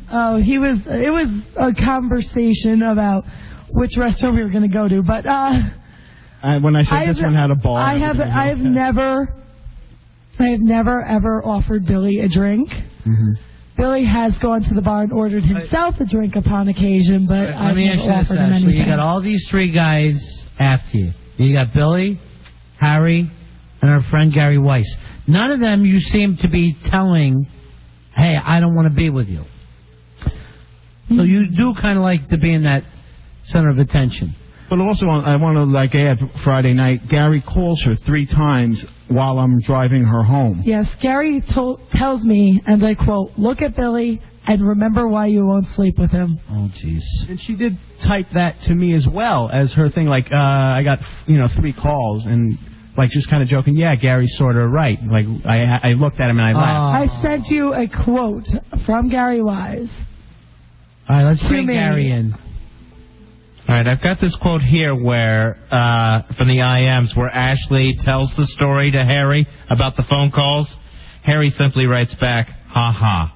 Oh, it was a conversation about which restaurant we were going to go to. But When I said this one had a bar. I have never ever offered Billy a drink. Mm-hmm. Billy has gone to the bar and ordered himself a drink upon occasion, but Let I've me never ask you this, offered him Ashley. anything. You got all these three guys after you. You got Billy, Harry, and our friend Gary Wyze. None of them you seem to be telling, hey, I don't want to be with you. So you do kind of like to be in that center of attention. But also, I want to add Friday night. Gary calls her 3 times while I'm driving her home. Yes, Gary tells me, and I quote, "Look at Billy and remember why you won't sleep with him." Oh, jeez. And she did type that to me as well as her thing. Like, I got 3 calls and just kind of joking. Yeah, Gary's sort of right. Like, I looked at him and I laughed. I sent you a quote from Gary Wyze. All right, let's To bring me. Gary in. All right, I've got this quote here where, from the IMs, where Ashley tells the story to Harry about the phone calls. Harry simply writes back, ha ha.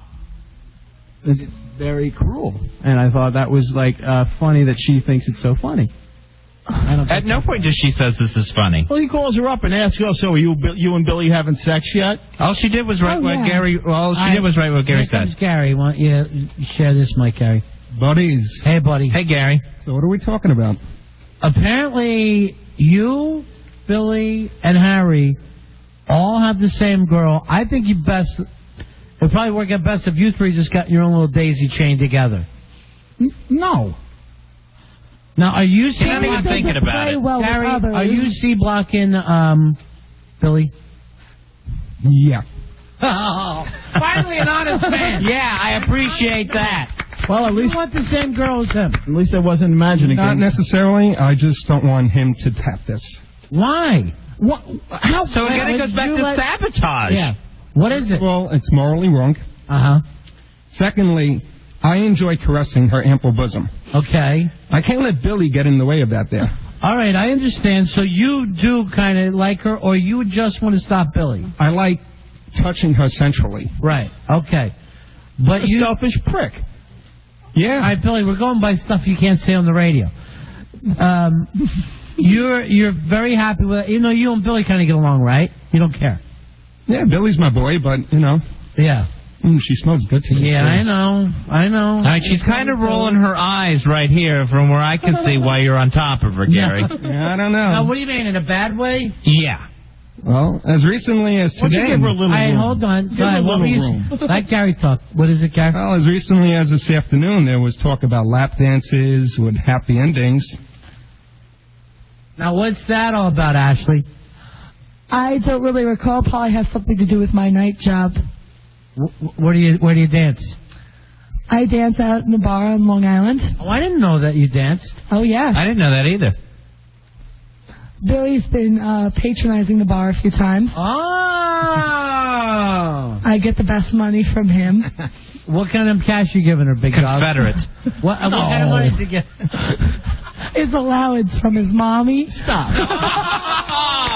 It's very cruel. And I thought that was, funny that she thinks it's so funny. At no point does she says this is funny. Well, he calls her up and asks, so are you and Billy having sex yet? All she did was write what Gary, did was write what Gary Here said. comes Gary. Why don't you share this mic, Gary? Buddies. Hey, buddy. Hey, Gary. So what are we talking about? Apparently, you, Billy, and Harry all have the same girl. I think it'd probably work out best if you three just got your own little daisy chain together. No. Now, are you You're not even thinking about it. Well, Harry, with others. are you C-blocking Billy? Yeah. Oh, finally an honest man. Yeah, I appreciate that. Well, at least You want the same girl as him. At least I wasn't imagining Not things. necessarily. I just don't want him to tap this. Why? What? How? So again, it goes back to sabotage. Yeah. What is it? Well, it's morally wrong. Uh-huh. Secondly, I enjoy caressing her ample bosom. Okay. I can't let Billy get in the way of that there. All right, I understand. So you do kind of like her, or you just want to stop Billy? I like touching her sensually. Right. Okay. But a selfish prick. Yeah. All right, Billy, we're going by stuff you can't say on the radio. You're very happy with it. You know, you and Billy kind of get along, right? You don't care. Yeah, Billy's my boy, but, Yeah. She smells good to me. Yeah, too. I know. All right, she's kind of rolling her eyes right here from where I can see why you're on top of her, Gary. Yeah, I don't know. Now, what do you mean, in a bad way? Yeah. Well, as recently as Why don't today. you give her a little All right, room? hold on. Give her a All right, what little were you- room. Let Gary talk. What is it, Gary? Well, as recently as this afternoon, there was talk about lap dances with happy endings. Now, what's that all about, Ashley? I don't really recall. Probably has something to do with my night job. Where do you dance? I dance out in the bar on Long Island. Oh, I didn't know that you danced. Oh, yeah. I didn't know that either. Billy's been patronizing the bar a few times. Oh! I get the best money from him. What kind of cash you giving her, big dog? Confederate. What kind of money did you get? His allowance from his mommy. Stop.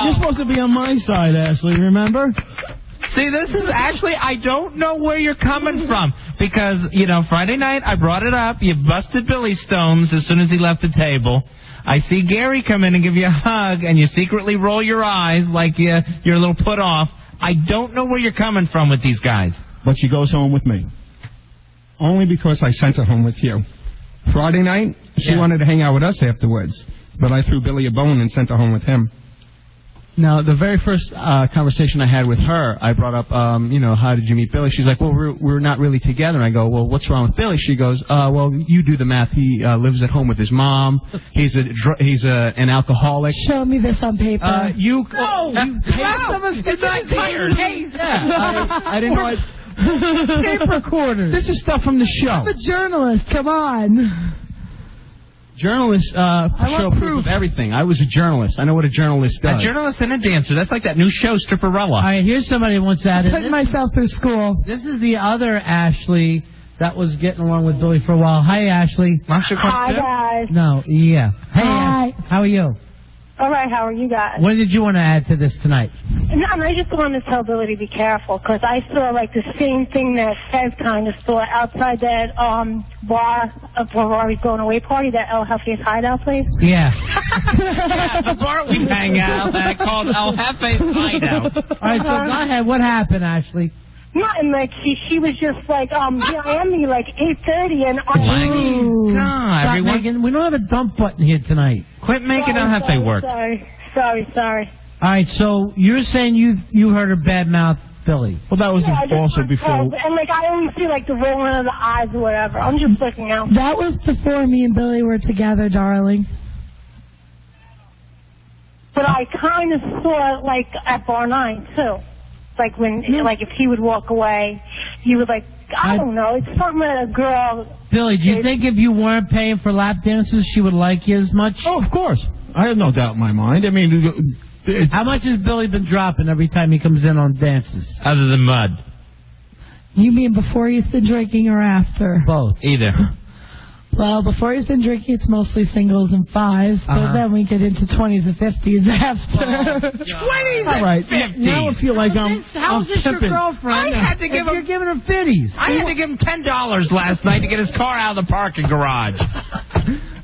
You're supposed to be on my side, Ashley, remember? See, this is actually, I don't know where you're coming from. Because, Friday night, I brought it up. You busted Billy's stones as soon as he left the table. I see Gary come in and give you a hug, and you secretly roll your eyes like you're a little put off. I don't know where you're coming from with these guys. But she goes home with me. Only because I sent her home with you. Friday night, she wanted to hang out with us afterwards. But I threw Billy a bone and sent her home with him. Now, the very first conversation I had with her, I brought up, how did you meet Billy? She's like, well, we're not really together. And I go, well, what's wrong with Billy? She goes, well, you do the math. He lives at home with his mom. He's an alcoholic. Show me this on paper. The rest of us did not case. I didn't know. Tape recorders. This is stuff from the show. I'm a journalist. Come on. Journalists show proof of everything. I was a journalist. I know what a journalist does. A journalist and a dancer. That's like that new show, Stripperella. All right, here's somebody who wants added. Putting myself through school. This is the other Ashley that was getting along with Billy for a while. Hi, Ashley. Hi, guys. No, yeah. Hey, Hi. How are you? All right, how are you guys? What did you want to add to this tonight? No, I just wanted to tell Billy to be careful, because I saw, the same thing that Fez kind of saw outside that bar for Rory's going-away party, that El Jefe's hideout place. Yeah. The bar we hang out at called El Jefe's Hideout. All right, so go ahead. What happened, Ashley? Nothing, like, she was just like, here I am, like 8:30, and God, Stop making, we don't have a dump button here tonight. Quit making El Jefe work. Sorry. All right, so you're saying you heard her badmouth Billy. Well, that was also before. And, like, I always see, like, the rolling of the eyes or whatever. I'm just looking out. That was before me and Billy were together, darling. But I kind of saw it, like, at Bar 9, too. Like, when, like, if he would walk away, you would, like, I don't know. It's something that a girl... Billy, do you think if you weren't paying for lap dances, she would like you as much? Oh, of course. I have no doubt in my mind. I mean... How much has Billy been dropping every time he comes in on dances? Other than mud. You mean before he's been drinking or after? Both. Either. Well, before he's been drinking, it's mostly singles and fives, but then we get into 20s and 50s after. 20s All right. and 50s. Now I feel like How's this your girlfriend? I had to give him... You're giving her 50s. I had to give him $10 last night to get his car out of the parking garage.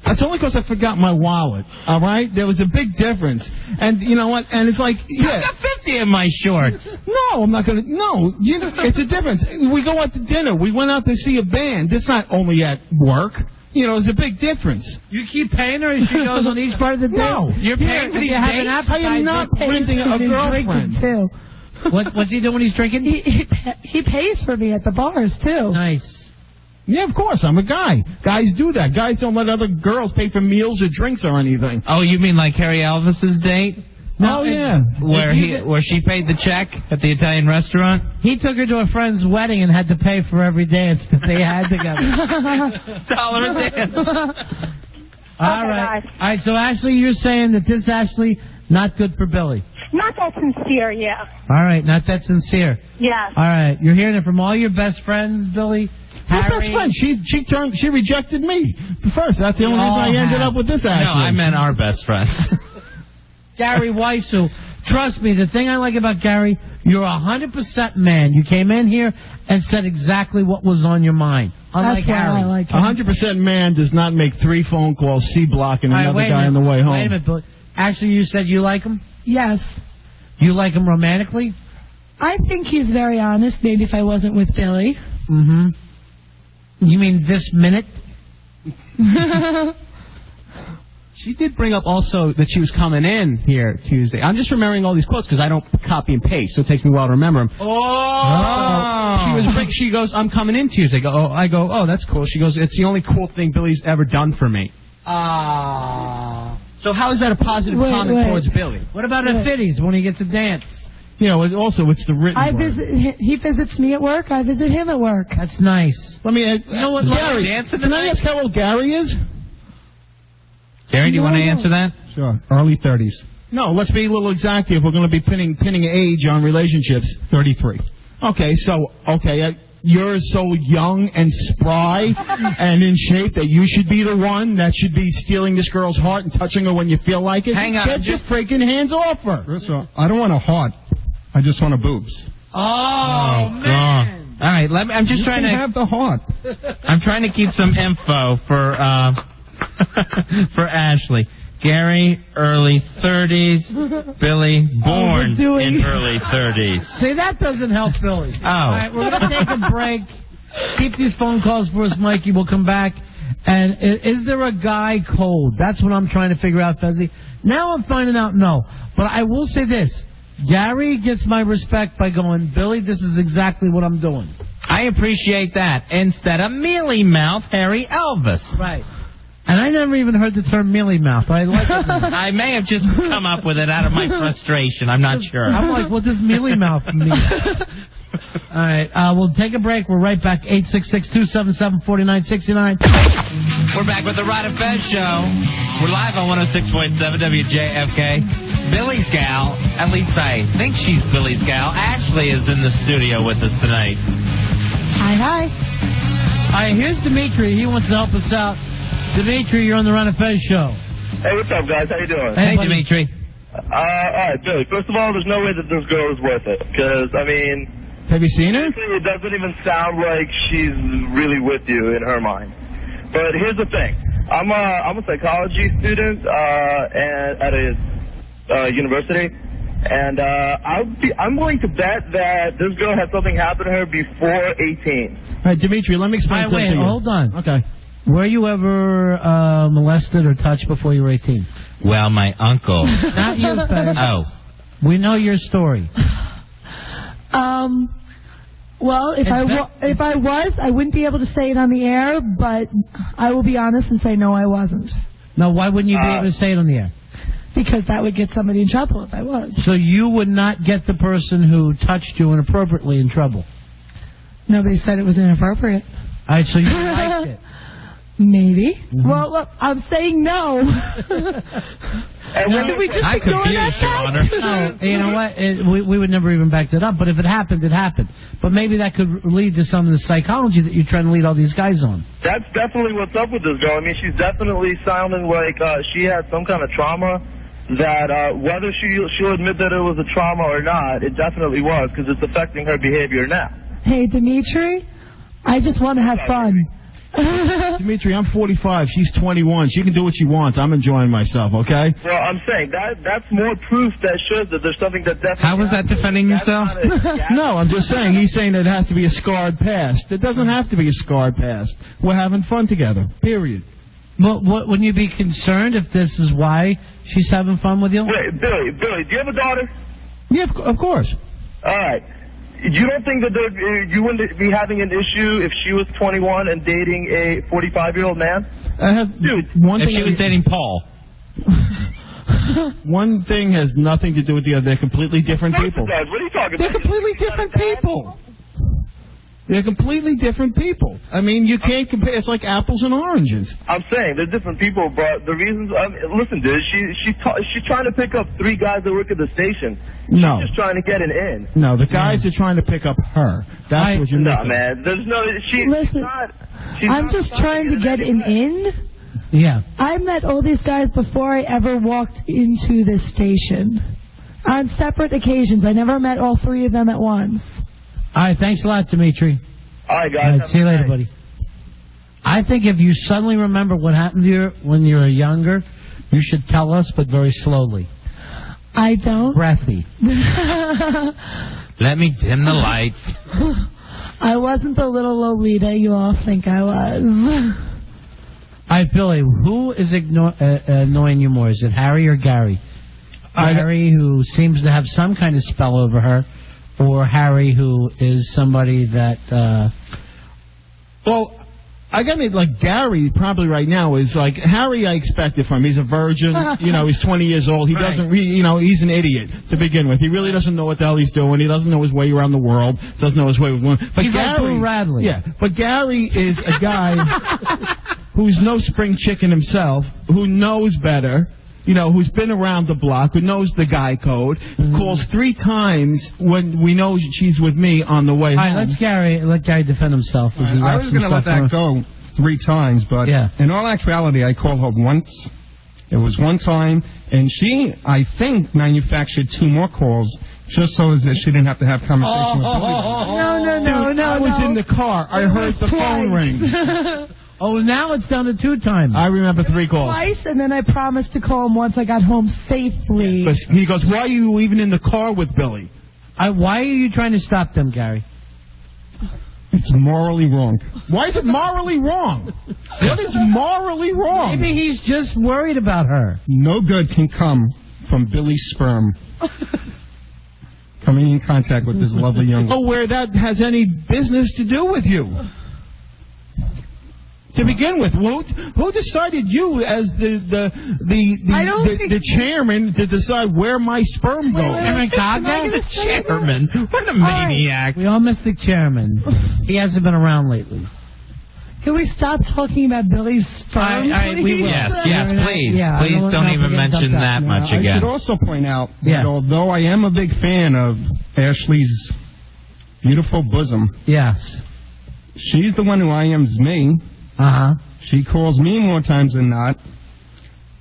That's only because I forgot my wallet, all right? There was a big difference. And you know what? And it's like, I got 50 in my shorts. No, I'm not going to. No, it's a difference. We go out to dinner. We went out to see a band. It's not only at work. You know, there's a big difference. You keep paying her and she goes on each part of the day? No. You're paying for these dates? I am not renting a girlfriend. Too. What's he doing when he's drinking? He pays for me at the bars, too. Nice. Yeah, of course. I'm a guy. Guys do that. Guys don't let other girls pay for meals or drinks or anything. Oh, you mean like Harry Elvis's date? No, yeah. Where she paid the check at the Italian restaurant? He took her to a friend's wedding and had to pay for every dance that they had together. $1 a dance. All right, so Ashley, you're saying that this Ashley, not good for Billy. Not that sincere, yeah. All right, not that sincere. Yes. All right, you're hearing it from all your best friends, Billy. My best friend, she rejected me first. That's the only reason I ended up with this Ashley. No, I meant our best friends. Gary Wyze, trust me, the thing I like about Gary, you're 100% man. You came in here and said exactly what was on your mind. Unlike That's why Harry. I like him. 100% man does not make 3 phone calls, C-block, and another guy on the way home. Wait a minute, Billy. Actually, you said you like him? Yes. You like him romantically? I think he's very honest, maybe if I wasn't with Billy. Mm-hmm. You mean this minute? She did bring up also that she was coming in here Tuesday. I'm just remembering all these quotes because I don't copy and paste, so it takes me a while to remember them. Oh! She goes, I'm coming in Tuesday. I go, oh, that's cool. She goes, it's the only cool thing Billy's ever done for me. So how is that a positive comment towards Billy? What about at Fitty's when he gets a dance? You know, it's the written word. He visits me at work. I visit him at work. That's nice. Let me. You know what, Gary? Dancing Can I ask how old Gary is? Gary, do you want to answer that? Sure. Early 30s. No, let's be a little exact if we're going to be pinning age on relationships. 33. Okay, you're so young and spry and in shape that you should be the one that should be stealing this girl's heart and touching her when you feel like it. Hang on, Get your freaking hands off her. First of all, I don't want a heart. I just want a boobs. Oh man! All right, I'm just trying to have the heart. I'm trying to keep some info for for Ashley. Gary, early 30s. Billy, born in early 30s. See, that doesn't help Billy. Oh. All right, we're going to take a break. Keep these phone calls for us, Mikey. We'll come back. And is there a guy code? That's what I'm trying to figure out, Fezzi. Now I'm finding out no. But I will say this. Gary gets my respect by going, Billy, this is exactly what I'm doing. I appreciate that. Instead of mealy mouth, Harry Elvis. Right. And I never even heard the term mealy mouth. I like it. I may have just come up with it out of my frustration. I'm not sure. I'm like, what does mealy mouth mean? All right, we'll take a break. We're right back. 866-277-4969. We're back with the Rod and Fez Show. We're live on 106.7 WJFK. Billy's gal, at least I think she's Billy's gal, Ashley is in the studio with us tonight. Hi, hi. All right, here's Dimitri. He wants to help us out. Dimitri, you're on the Rod and Fez Show. Hey, what's up, guys? How you doing? Hey, Dimitri. All right, Billy. First of all, there's no way that this girl is worth it. Because, I mean... Have you seen her? It doesn't even sound like she's really with you in her mind. But here's the thing. I'm a psychology student at a university. And I'm willing to bet that this girl had something happen to her before 18. All right, Dimitri, let me explain something to you. Hold on. Okay. Were you ever molested or touched before you were 18? Well, my uncle. Not you, Fez. Oh. We know your story. Well, if I was, I wouldn't be able to say it on the air, but I will be honest and say no, I wasn't. Now, why wouldn't you be able to say it on the air? Because that would get somebody in trouble if I was. So you would not get the person who touched you inappropriately in trouble? Nobody said it was inappropriate. All right, so you liked it. Maybe. Mm-hmm. Well, look, I'm saying no. Can we just ignore that fact? No, you know what? We would never even back that up. But if it happened, it happened. But maybe that could lead to some of the psychology that you're trying to lead all these guys on. That's definitely what's up with this girl. I mean, she's definitely sounding like she had some kind of trauma. That whether she'll admit that it was a trauma or not, it definitely was, because it's affecting her behavior now. Hey, Dimitri, I just want to have fun. Dimitri, I'm 45. She's 21. She can do what she wants. I'm enjoying myself, okay? Well, I'm saying that's more proof that shows that there's something that definitely... How was that defending yourself? No, I'm just saying. He's saying that it has to be a scarred past. It doesn't have to be a scarred past. We're having fun together, period. Well, wouldn't you be concerned if this is why she's having fun with you? Wait, Billy, do you have a daughter? Yeah, of course. All right. You don't think that you wouldn't be having an issue if she was 21 and dating a 45-year-old man? Dude, if she was dating Paul. One thing has nothing to do with the other. They're completely different people. What are you talking They're about? completely different people. They're completely different people. I mean, you can't compare. It's like apples and oranges. I'm saying they're different people, but the reasons. Listen, dude, she's trying to pick up 3 guys that work at the station. No. She's just trying to get an in. No, the guys are trying to pick up her. That's what you're missing. No, man. There's no. Listen, I'm just trying to get an in. Yeah. I met all these guys before I ever walked into this station. On separate occasions. I never met all 3 of them at once. All right, thanks a lot, Dimitri. All right, guys. All right, see you later, buddy. I think if you suddenly remember what happened to you when you were younger, you should tell us, but very slowly. I don't. Breathy. Let me dim the lights. I wasn't the little Lolita you all think I was. All right, Billy, who is annoying you more? Is it Harry or Gary? Harry, who seems to have some kind of spell over her, or Harry, who is somebody that... Well, I got to admit, like, Gary probably right now is like... Harry I expected from him. He's a virgin. He's 20 years old. He doesn't... he's an idiot to begin with. He really doesn't know what the hell he's doing. He doesn't know his way around the world. Doesn't know his way with women. But he's like Boo Radley. Yeah, but Gary is a guy who's no spring chicken himself, who knows better... who's been around the block, who knows the guy code, calls 3 times when we know she's with me on the way home. All right, let Gary defend himself. I was going to let that go 3 times, but in all actuality, I called her once. It was one time, and she, I think, manufactured 2 more calls just so that she didn't have to have conversation with Billy. No. I was in the car. I heard the phone ring. Oh, now it's down to 2 times. I remember 3 calls. Twice, and then I promised to call him once I got home safely. He goes, why are you even in the car with Billy? Why are you trying to stop them, Gary? It's morally wrong. Why is it morally wrong? What is morally wrong? Maybe he's just worried about her. No good can come from Billy's sperm. Coming in contact with this lovely young woman. Oh, where that has any business to do with you? To begin with, who decided you as the chairman to decide where my sperm goes? The chairman? What a maniac. We all miss the chairman. He hasn't been around lately. Can we stop talking about Billy's sperm? We will. Yes, please. Please don't even mention that much again. I should also point out that although I am a big fan of Ashley's beautiful bosom, she's the one who IMs me. She calls me more times than not,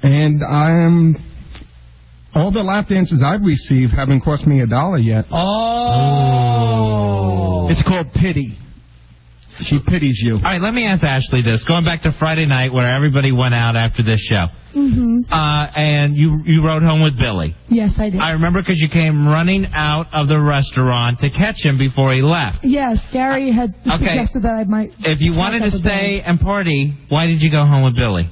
and all the lap dances I've received haven't cost me $1 yet. Oh! It's called pity. She pities you. All right, let me ask Ashley this. Going back to Friday night where everybody went out after this show. Mm-hmm. And you rode home with Billy. Yes, I did. I remember because you came running out of the restaurant to catch him before he left. Yes, Gary had suggested that I might. If you wanted to stay and party, why did you go home with Billy?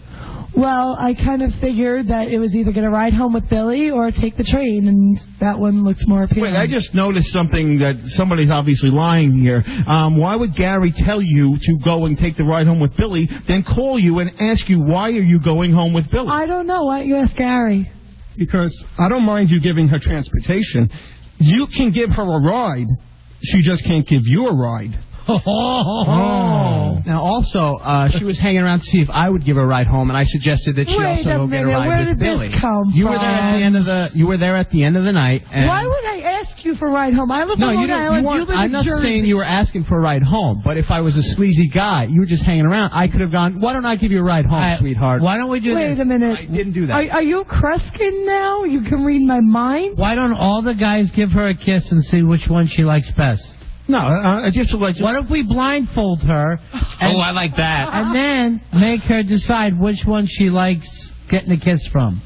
Well, I kind of figured that it was either going to ride home with Billy or take the train, and that one looks more appealing. Wait, I just noticed something that somebody's obviously lying here. Why would Gary tell you to go and take the ride home with Billy, then call you and ask you why are you going home with Billy? I don't know. Why don't you ask Gary? Because I don't mind you giving her transportation. You can give her a ride. She just can't give you a ride. Now, also, she was hanging around to see if I would give her a ride home, and I suggested that she also go get a ride Where with did Billy. This come you from? were there at the end of the. You were there at the end of the night. And Why would I ask you for a ride home? I live no, on Long Island. You live I'm in not Jersey. saying you were asking for a ride home, but if I was a sleazy guy, you were just hanging around, I could have gone, why don't I give you a ride home, sweetheart? Why don't we do this? Wait a minute. I didn't do that. Are you Kreskin now? You can read my mind? Why don't all the guys give her a kiss and see which one she likes best? No, I just like. What if we blindfold her? Oh, I like that. And then make her decide which one she likes getting a kiss from.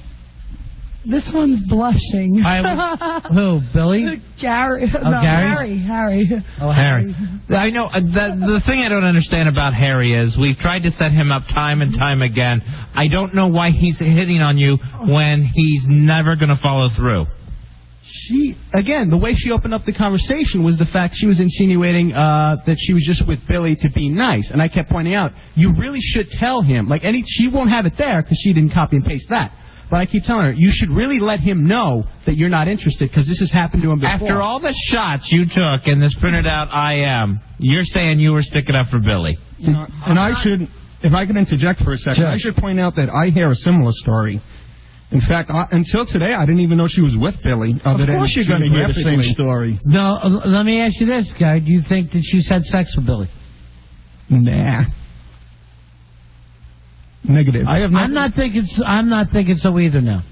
This one's blushing. Who, Billy? Gary. Oh, no, Gary? Harry. Oh, Harry. I know. The thing I don't understand about Harry is we've tried to set him up time and time again. I don't know why he's hitting on you when he's never going to follow through. Again, the way she opened up the conversation was the fact she was insinuating that she was just with Billy to be nice. And I kept pointing out, you really should tell him. She won't have it there because she didn't copy and paste that. But I keep telling her, you should really let him know that you're not interested because this has happened to him before. After all the shots you took in this printed out IM, you're saying you were sticking up for Billy. And I should, if I could interject for a second, Sure. I should point out that I hear a similar story. In fact, until today, I didn't even know she was with Billy. Of course you're going to hear the same story. No, let me ask you this, guy. Do you think that she's had sex with Billy? Nah. Negative. I'm not thinking so either now.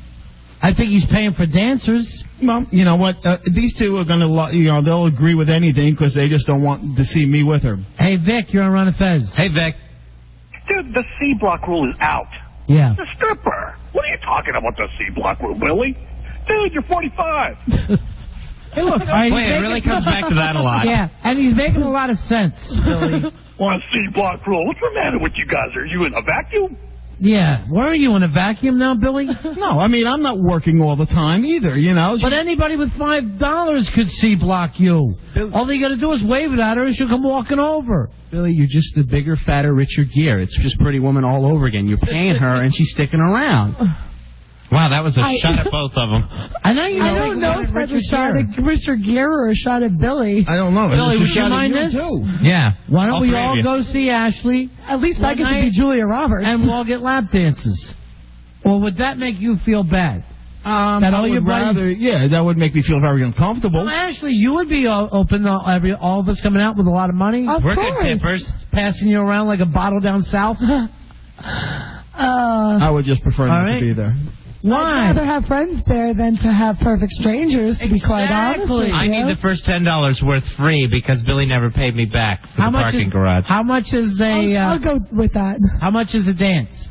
I think he's paying for dancers. Well, you know what? These two are going to, they'll agree with anything because they just don't want to see me with her. Hey, Vic, you're on Ron and Fez. Hey, Vic. Dude, the C block rule is out. Yeah. It's a stripper. What are you talking about, the C block rule, Billy? Dude, you're 45. Hey, look. Wait, it really comes back to that a lot. Yeah, and he's making a lot of sense, Billy. Well, C block rule. What's the matter with you guys? Are you in a vacuum? Yeah. Where are you, in a vacuum now, Billy? No, I mean, I'm not working all the time either, But anybody with $5 could C-block you. All you got to do is wave it at her and she'll come walking over. Billy, you're just the bigger, fatter, richer gear. It's just Pretty Woman all over again. You're paying her and she's sticking around. Wow, that was a shot at both of them. I don't know if that's a shot at Richard Gere or a shot at Billy. I don't know. Billy, would you mind this? Yeah. Why don't we all go see Ashley? At least I get to be Julia Roberts. And we'll all get lap dances. Or would that make you feel bad? That all your buddies... Yeah, that would make me feel very uncomfortable. Well, Ashley, you would be open to all of us coming out with a lot of money. We're good tippers. Passing you around like a bottle down south. I would just prefer not to be there. Why? I'd rather have friends there than to have perfect strangers, to be quite honest with you. I need the first $10 worth free because Billy never paid me back for the parking garage. How much is a... I'll go with that. How much is a dance?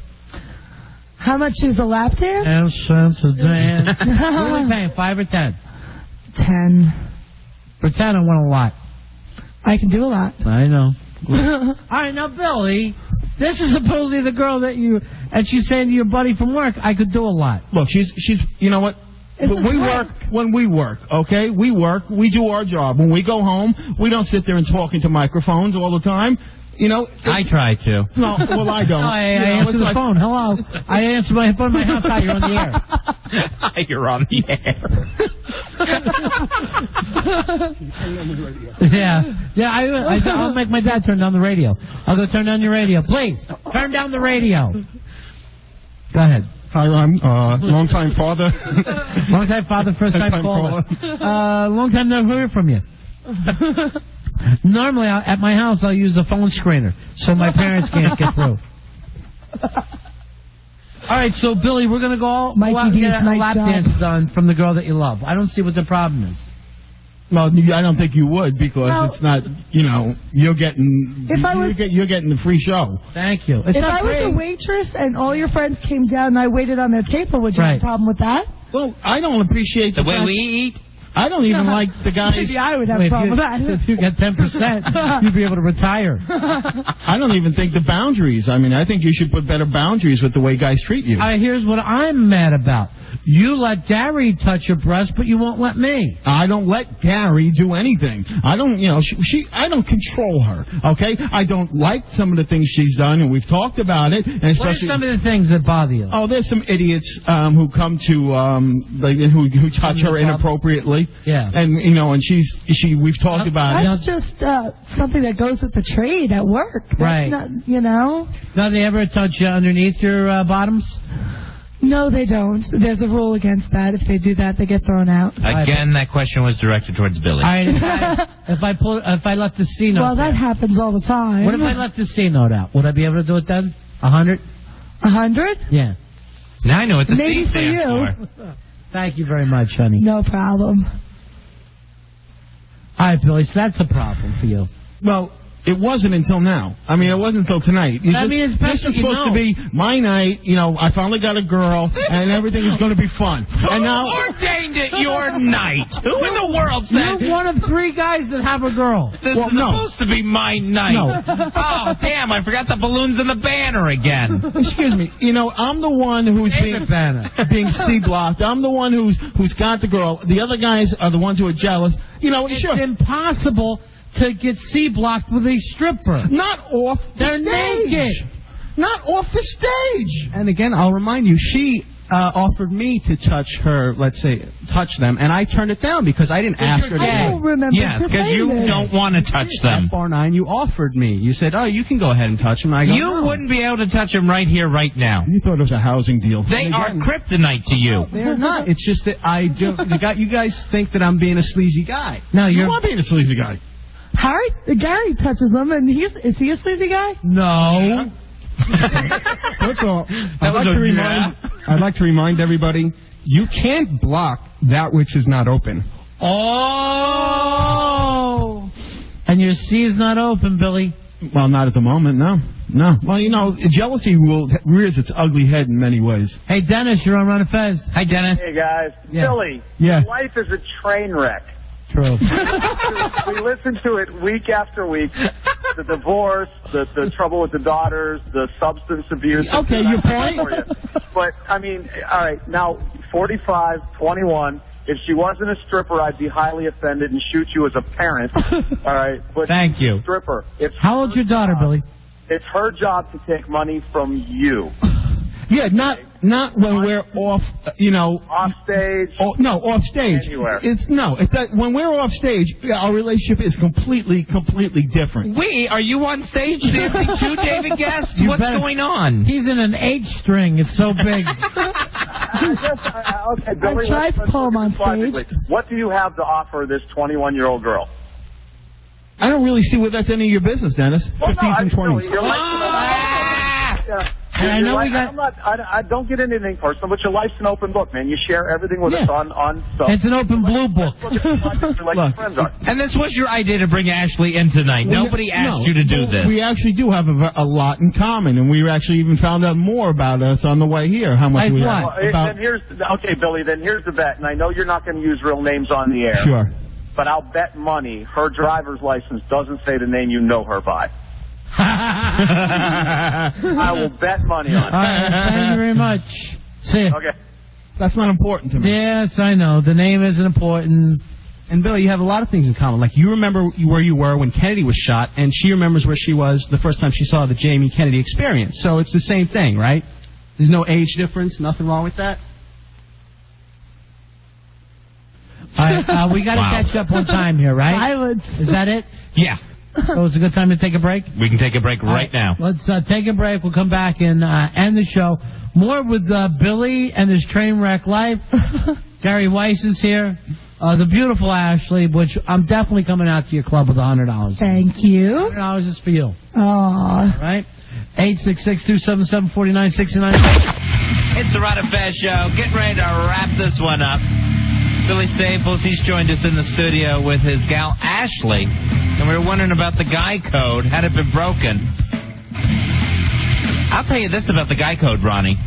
How much is a lap dance? Cents a dance. What are we paying, 5 or 10? 10. For 10, I want a lot. I can do a lot. I know. All right, now, Billy, this is supposedly the girl that you... And she's saying to your buddy from work, I could do a lot. Look, she's you know what? When we work, okay? We work, we do our job. When we go home, we don't sit there and talk into microphones all the time. I try to. No, well, I don't. I answer the phone. Hello. I answer my phone in my house. Hi, you're on the air. Hi, you're on the air. Yeah. I'll make my dad turn down the radio. I'll go turn down your radio. Please, turn down the radio. Go ahead. Hi, Ron. Long-time father. Long-time father, first-time caller. Long time never heard from you. Normally, at my house, I'll use a phone screener so my parents can't get through. All right, so, Billy, we're going to go out and get a lap dance done from the girl that you love. I don't see what the problem is. Well, I don't think you would because it's not. You're getting. You're getting the free show. Thank you. If I was a waitress and all your friends came down and I waited on their table, would you have a problem with that? Well, I don't appreciate the way we eat. I don't even like the guys. Maybe I would have a problem with that. If you get 10%, you'd be able to retire. I don't even think the boundaries. I mean, I think you should put better boundaries with the way guys treat you. Here's what I'm mad about. You let Gary touch your breast, but you won't let me. I don't let Gary do anything. I don't, I don't control her, okay? I don't like some of the things she's done, and we've talked about it. And especially, what are some of the things that bother you? Oh, there's some idiots who come to, who touch her inappropriately. Yeah. And, and we've talked about it. That's just something that goes with the trade at work. That's right. Not, No, they ever touch you underneath your bottoms? No, they don't. There's a rule against that. If they do that, they get thrown out. Again, that question was directed towards Billy. All right, if I left the C note. Well, that happens all the time. What if I left the C note out? Would I be able to do it then? 100? 100? Yeah. Now I know what the Maybe C stands for. Thank you very much, honey. No problem. All right, Billy, so that's a problem for you. Well, it wasn't until now. I mean, it wasn't until tonight. It's this was supposed to be my night. I finally got a girl, and everything is going to be fun. And now ordained it your night? Who in the world said? You're one of 3 guys that have a girl. This is supposed to be my night. No. Oh, damn, I forgot the balloons and the banner again. Excuse me. I'm the one who's being C-blocked. I'm the one who's got the girl. The other guys are the ones who are jealous. It's impossible to get C-blocked with a stripper. Not off the They're stage. naked. Not off the stage. And again, I'll remind you, she offered me to touch her, touch them, and I turned it down because I didn't ask her to. I don't remember. Yes, because you don't want to touch them. At Bar 9, you offered me. You said, "Oh, you can go ahead and touch them." I go, You "No." wouldn't be able to touch them right here, right now. You thought it was a housing deal. They are kryptonite to you. They're not. It's just that I do. You guys think that I'm being a sleazy guy. No, you are being a sleazy guy. Gary touches them, and is he a sleazy guy? No. First of all, I'd like to remind everybody, you can't block that which is not open. Oh! And your C is not open, Billy. Well, not at the moment, no. Well, jealousy rears its ugly head in many ways. Hey, Dennis, you're on Run and Fez. Hi, Dennis. Hey, guys. Yeah. Billy, Yeah. life is a train wreck. True. We listen to it week after week. The divorce, the trouble with the daughters, the substance abuse. Okay, your point. But, I mean, all right, now, 45, 21. If she wasn't a stripper, I'd be highly offended and shoot you as a parent. All right? But Thank you. Stripper. How old's your daughter, Billy? It's her job to take money from you. Yeah, not when we're off, Off stage. Off stage. Anywhere. When we're off stage, our relationship is completely different. Are you on stage dancing too, David Guest? What's going on? He's in an H string. It's so big. Okay, Billy, I tried to pull him on stage. What do you have to offer this 21-year-old girl? I don't really see where that's any of your business, Dennis. Well, 50s and 20s. And I know we got. I don't get anything personal, but your life's an open book, man. You share everything with us on stuff. It's an open blue book. Like friends are. And this was your idea to bring Ashley in tonight. Nobody asked you to do this. We actually do have a lot in common, and we actually even found out more about us on the way here. How much we have. Okay, Billy. Then here's the bet, and I know you're not going to use real names on the air. Sure. But I'll bet money her driver's license doesn't say the name you know her by. I will bet money on it. All right, thank you very much. See ya. Okay. That's not important to me. Yes, I know. The name isn't important. And Billy, you have a lot of things in common. Like, you remember where you were when Kennedy was shot, and she remembers where she was the first time she saw the Jamie Kennedy Experience. So it's the same thing, right? There's no age difference. Nothing wrong with that. All right, we got to catch up on time here, right? Silence. Is that it? Yeah. So it's a good time to take a break? We can take a break right now. Let's take a break. We'll come back and end the show. More with Billy and his train wreck life. Gary Wyze is here. The beautiful Ashley, which I'm definitely coming out to your club with $100. Thank you. $100 is for you. Aww. Right? 866-277-4969. It's the Rod and Fez Show. Getting ready to wrap this one up. Billy Staples. He's joined us in the studio with his gal Ashley, and we were wondering about the guy code. Had it been broken? I'll tell you this about the guy code, Ronnie.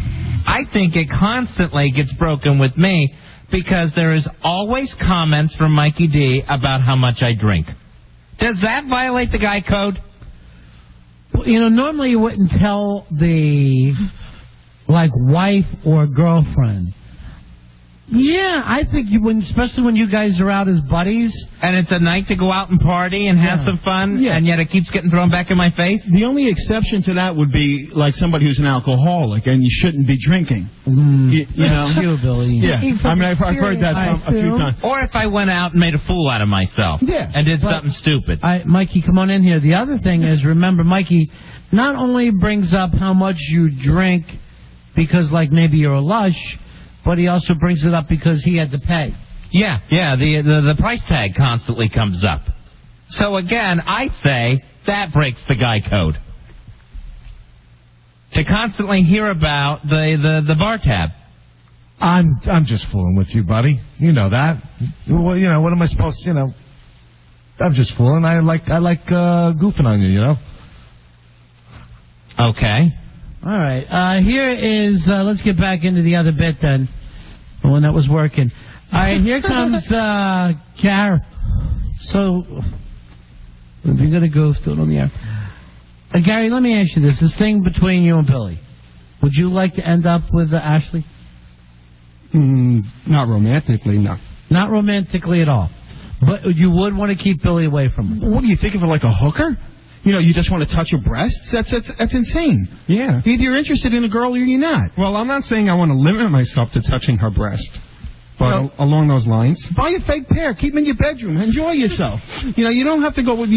I think it constantly gets broken with me because there is always comments from Mikey D about how much I drink. Does that violate the guy code? Well, normally you wouldn't tell the, wife or girlfriend. Yeah, I think you wouldn't, especially when you guys are out as buddies. And it's a night to go out and party and have some fun, and yet it keeps getting thrown back in my face? The only exception to that would be, somebody who's an alcoholic, and you shouldn't be drinking. You know? Billy. Yeah, I've heard that a few times. Or if I went out and made a fool out of myself and did something stupid. Mikey, come on in here. The other thing is, remember, Mikey not only brings up how much you drink because, maybe you're a lush, but he also brings it up because he had to pay. Yeah, the price tag constantly comes up. So again, I say that breaks the guy code. To constantly hear about the bar tab. I'm just fooling with you, buddy. You know that. Well, what am I supposed to, I'm just fooling. I like goofing on you, Okay. All right. Here is, let's get back into the other bit then, the one that was working. All right, here comes Gary. So, if you're going to goof, do it on the air. Gary, let me ask you this thing between you and Billy. Would you like to end up with Ashley? Not romantically, no. Not romantically at all. But you would want to keep Billy away from her. What do you think of her, like a hooker? You just want to touch her breasts? That's insane. Yeah. Either you're interested in a girl or you're not. Well, I'm not saying I want to limit myself to touching her breast. But along those lines. Buy a fake pair. Keep them in your bedroom. Enjoy yourself. You don't have to go with,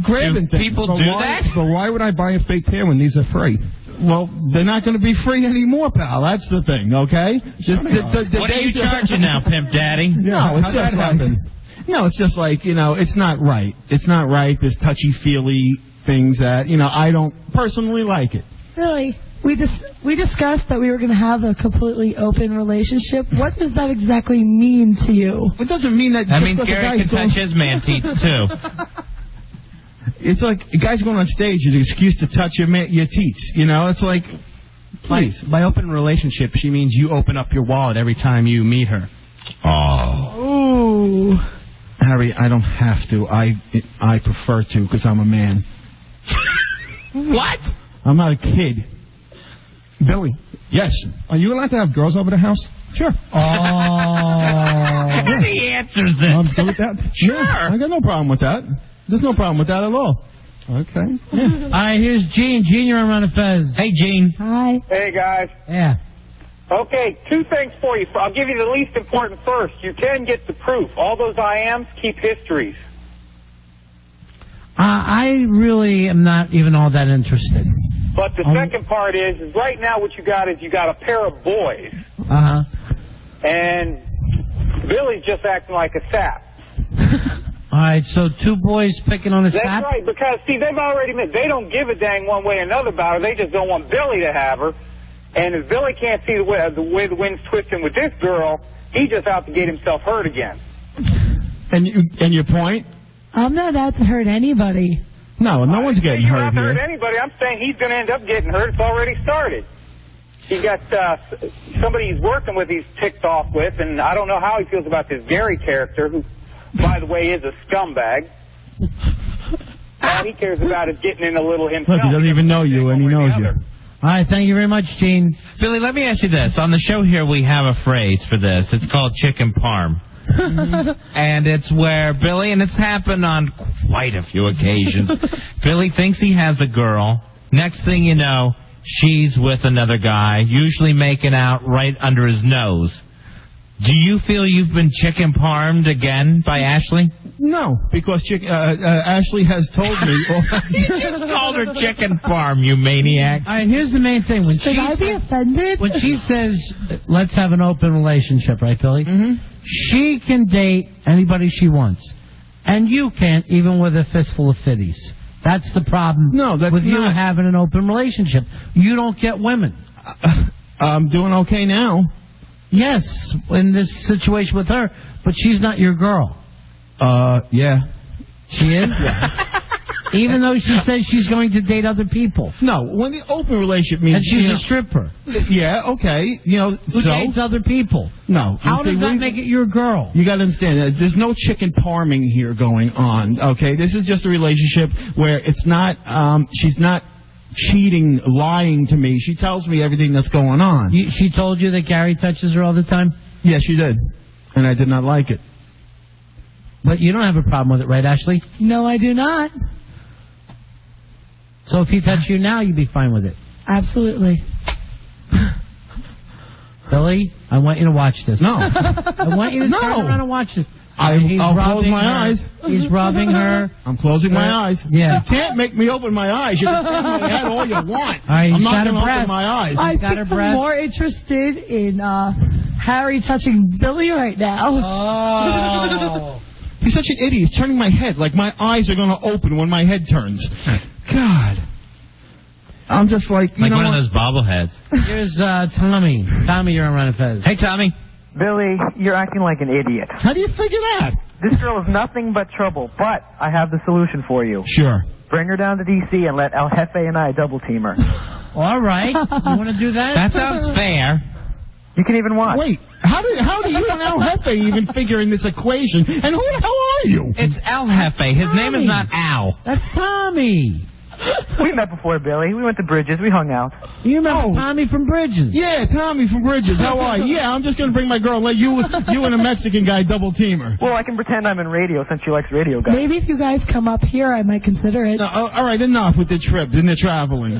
grabbing things. People do that? But why would I buy a fake pair when these are free? Well, they're not going to be free anymore, pal. That's the thing, okay? What are you charging now, Pimp Daddy? No, it's just it's not right. It's not right, this touchy-feely things that, I don't personally like it. Really? We discussed that we were going to have a completely open relationship. What does that exactly mean to you? It doesn't mean that... That means Gary can touch his man teats, too. It's like a guy's going on stage is an excuse to touch your teats. It's like, please. By open relationship, she means you open up your wallet every time you meet her. Oh. Ooh. Harry, I don't have to. I prefer to because I'm a man. What? I'm not a kid. Billy. Yes. Are you allowed to have girls over the house? Sure. Oh. He answers it. I'm good with that? Sure. I got no problem with that. There's no problem with that at all. Okay. Yeah. All right, here's Gene. Gene, you're on Run of Fez. Hey, Gene. Hi. Hey, guys. Yeah. Okay, two things for you. I'll give you the least important first. You can get the proof. All those I ams keep histories. I really am not even all that interested. But the second part is right now what you got is you got a pair of boys. Uh-huh. And Billy's just acting like a sap. All right, so two boys picking on a sap? That's right, because, see, they've already admitted they don't give a dang one way or another about her. They just don't want Billy to have her. And if Billy can't see the way the wind's twisting with this girl, he's just out to get himself hurt again. And your point? I'm not out to hurt anybody. No one's getting hurt You're not to here. hurt anybody. I'm saying he's going to end up getting hurt. It's already started. He got somebody he's working with he's ticked off with, and I don't know how he feels about this Gary character, who, by the way, is a scumbag. All he cares about is getting in a little himself. Look, he doesn't even know you, and he knows you. All right, thank you very much, Gene. Billy, let me ask you this. On the show here, we have a phrase for this. It's called chicken parm. And it's where Billy, and it's happened on quite a few occasions, Billy thinks he has a girl. Next thing you know, she's with another guy, usually making out right under his nose. Do you feel you've been chicken parmed again by Ashley? No, because Ashley has told me. You just called her chicken parm, you maniac. All right, here's the main thing. Should I be offended? When she says, let's have an open relationship, right, Billy? Mm-hmm. She can date anybody she wants. And you can't, even with a fistful of fitties. That's the problem with you having an open relationship. You don't get women. I'm doing okay now. Yes, in this situation with her, but she's not your girl. Yeah. She is? Yeah. Even though she says she's going to date other people. No, when the open relationship means... And she's a stripper. Yeah, okay. Who dates other people. No. How does that make it your girl? You got to understand that there's no chicken parming here going on, okay? This is just a relationship where it's not... she's not cheating, lying to me. She tells me everything that's going on. She told you that Gary touches her all the time? Yes, she did. And I did not like it. But you don't have a problem with it, right, Ashley? No, I do not. So if he touched you now, you'd be fine with it? Absolutely. Billy, I want you to watch this. No. I want you to turn around and watch this. I'll close my eyes. He's rubbing her. I'm closing my eyes. Yeah. You can't make me open my eyes. You can turn my head all you want. All right, I'm not going to open my eyes. I think I'm more interested in Harry touching Billy right now. Oh. He's such an idiot. He's turning my head. Like my eyes are going to open when my head turns. God. I'm just like one of those bobbleheads. Here's Tommy. Tommy, you're on Run and Fez. Hey, Tommy. Billy, you're acting like an idiot. How do you figure that? This girl is nothing but trouble, but I have the solution for you. Sure. Bring her down to D.C. and let El Jefe and I double team her. All right. You want to do that? That sounds fair. You can even watch. Wait, how do you and El Jefe even figure in this equation? And who the hell are you? It's El Jefe. His name is not Al. That's Tommy. We met before, Billy. We went to Bridges. We hung out. You remember Tommy from Bridges? Yeah, Tommy from Bridges. How are you? Yeah, I'm just going to bring my girl and let you and a Mexican guy double team her. Well, I can pretend I'm in radio since she likes radio guys. Maybe if you guys come up here, I might consider it. No, all right, enough with the trip and the traveling.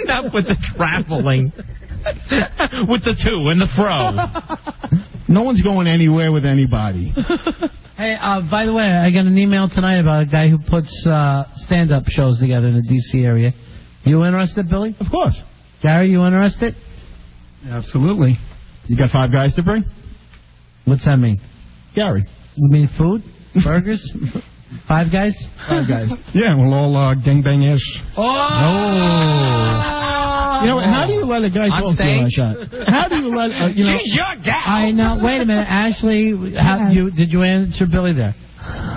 Enough with the traveling. With the to and the fro. No one's going anywhere with anybody. Hey, by the way, I got an email tonight about a guy who puts stand-up shows together in the D.C. area. You interested, Billy? Of course. Gary, you interested? Absolutely. You got 5 guys to bring? What's that mean? Gary. You mean food? Burgers? 5 guys? 5 guys. Yeah, we'll all gangbang-ish. Oh! You know, how do you let a guy talk to you like that? How do you let She's your gal! I know. Wait a minute. Ashley, did you answer Billy there?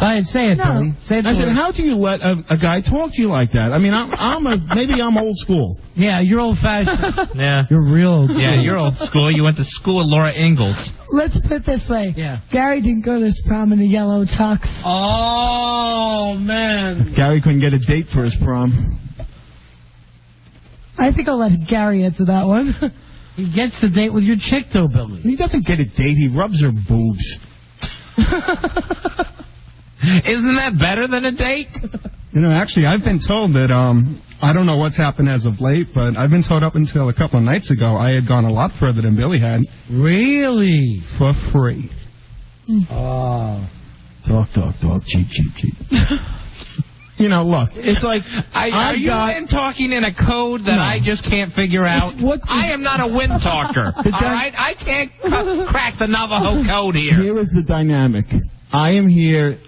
Go ahead, say it, Billy. Say it. I said, how do you let a guy talk to you like that? I mean, maybe I'm old school. Yeah, you're old-fashioned. Yeah. You're real old school. Yeah, you're old school. You went to school with Laura Ingalls. Let's put it this way. Yeah. Gary didn't go to his prom in a yellow tux. Oh, man. Gary couldn't get a date for his prom. I think I'll let Gary answer that one. He gets the date with your chick, though, Billy. He doesn't get a date. He rubs her boobs. Isn't that better than a date? You know, actually, I've been told that, I don't know what's happened as of late, but I've been told up until a couple of nights ago I had gone a lot further than Billy had. Really? For free. Oh. Talk. Cheap. You know, look, it's like... Are you talking in a code that I just can't figure out? I am not a wind talker. All right? I can't crack the Navajo code here. Here is the dynamic. I am here.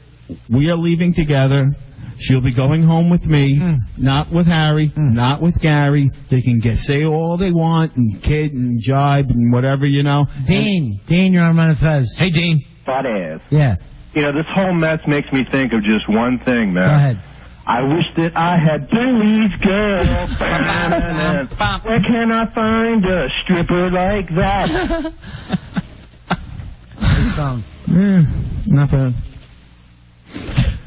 We are leaving together. She'll be going home with me, not with Harry, not with Gary. They can say all they want and kid and jibe and whatever, you know. Dean, you're on Run and Fez. Hey, Dean. That is. Yeah. You know, this whole mess makes me think of just one thing, man. Go ahead. I wish that I had Billy's girl. Where can I find a stripper like that? Good song. Not bad.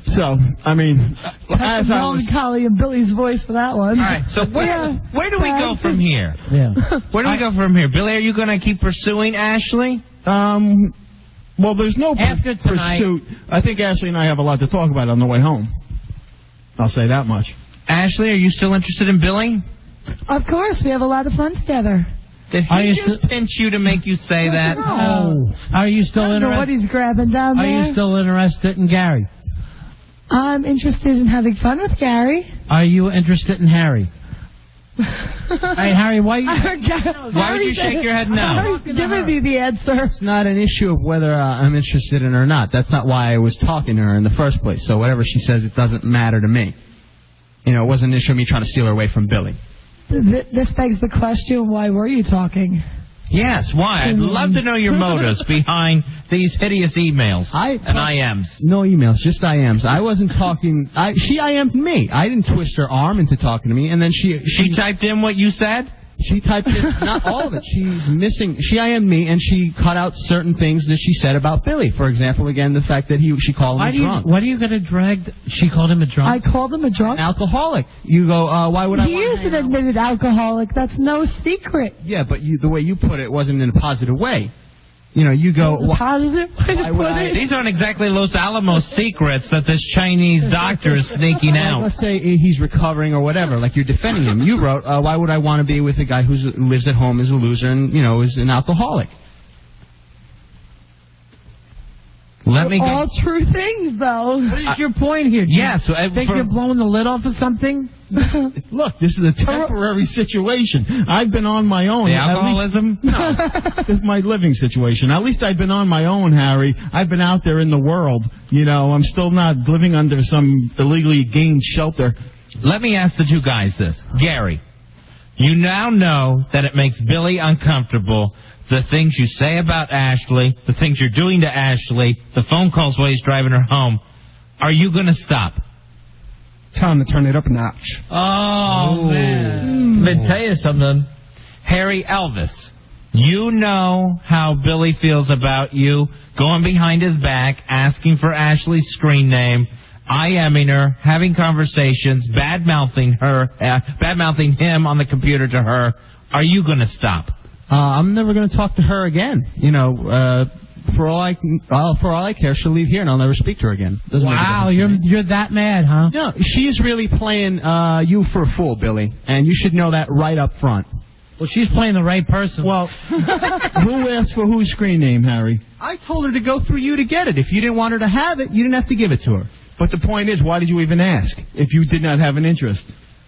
So, I mean, That's melancholy in Billy's voice for that one. All right, so where do we go from here? Yeah. Where do we go from here? Billy, are you going to keep pursuing Ashley? Well, there's no After tonight, pursuit. I think Ashley and I have a lot to talk about on the way home. I'll say that much. Ashley, are you still interested in Billy? Of course, we have a lot of fun together. Did he just pinch you to make you say that? No. Are you still I don't know what interested? he's grabbing down there. Are you still interested in Gary? I'm interested in having fun with Gary. Are you interested in Harry? Hey, Harry, why would you shake your head no? Harry's giving me the answer. It's not an issue of whether I'm interested in her or not. That's not why I was talking to her in the first place. So whatever she says, it doesn't matter to me. You know, it wasn't an issue of me trying to steal her away from Billy. This begs the question, why were you talking? Yes, why? I'd love to know your motives behind these hideous emails and IMs. No emails, just IMs. I wasn't talking. She IM'd me. I didn't twist her arm into talking to me, and then she typed in what you said? She typed in, not all of it. She's missing. She IM'd me, and she cut out certain things that she said about Billy. For example, again, the fact that she called him a drunk. Why do you get a drag? She called him a drunk? I called him a drunk? An alcoholic. You go, why would I He want is an admitted alcoholic. That's no secret. Yeah, but the way you put it wasn't in a positive way. You know, you go... positive way to put it? These aren't exactly Los Alamos secrets that this Chinese doctor is sneaking out. Let's say he's recovering or whatever, like you're defending him. You wrote, why would I want to be with a guy who lives at home, is a loser, and, is an alcoholic? All true things, though. What is your point here? Yes. Think you're blowing the lid off of something? Look, this is a temporary situation. I've been on my own. The alcoholism? No, this is my living situation. At least I've been on my own, Harry. I've been out there in the world. I'm still not living under some illegally gained shelter. Let me ask the two guys this. Gary, you now know that it makes Billy uncomfortable, the things you say about Ashley, the things you're doing to Ashley, the phone calls while he's driving her home. Are you going to stop? Time to turn it up a notch. Oh, man. Let me tell you something. Harry Elvis, you know how Billy feels about you going behind his back, asking for Ashley's screen name, IMing her, having conversations, bad-mouthing him on the computer to her. Are you going to stop? I'm never going to talk to her again. For all I care, she'll leave here and I'll never speak to her again. Wow, you're that mad, huh? No, she's really playing you for a fool, Billy, and you should know that right up front. Well, she's playing the right person. Well, who asked for whose screen name, Harry? I told her to go through you to get it. If you didn't want her to have it, you didn't have to give it to her. But the point is, why did you even ask if you did not have an interest?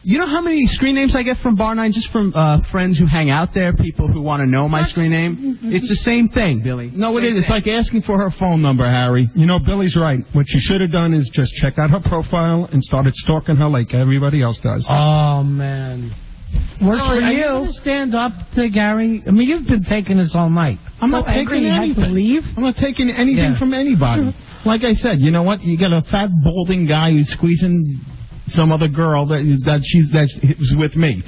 You know how many screen names I get from Bar 9 just from friends who hang out there, people who want to know my screen name? It's the same thing, Billy. No, it is. It's like asking for her phone number, Harry. Billy's right. What you should have done is just check out her profile and started stalking her like everybody else does. Oh, man. Works for Are you. you going to stand up to Gary? I mean, you've been taking this all night. I'm not taking anything. I'm not taking anything from anybody. Like I said, you know what? You got a fat, balding guy who's squeezing some other girl that was with me.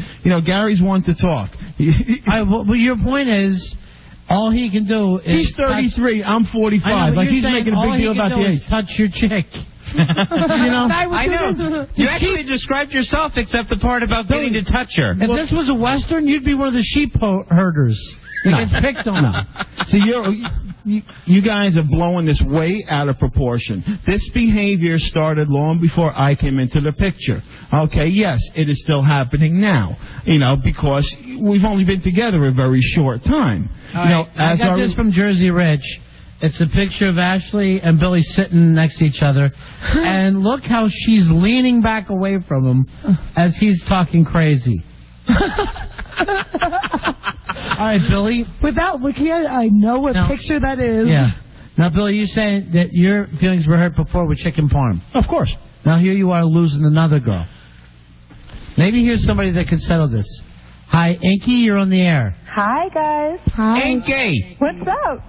Gary's one to talk. Well, your point is, all he can do is... He's 33, I'm 45. Like, he's making a big deal about the age. Touch your chick. I know. You actually described yourself, except the part about getting to touch her. If this was a Western, you'd be one of the sheep herders. He gets picked on. See, you guys are blowing this way out of proportion. This behavior started long before I came into the picture. Okay, yes, it is still happening now. Because we've only been together a very short time. I got this from Jersey Rich. It's a picture of Ashley and Billy sitting next to each other. And look how she's leaning back away from him as he's talking crazy. All right, Billy. Without looking at it, I know what picture that is. Yeah. Now, Billy, you're saying that your feelings were hurt before with chicken parm. Of course. Now, here you are losing another girl. Maybe here's somebody that could settle this. Hi, Inky, you're on the air. Hi, guys. Hi. Inky. What's up?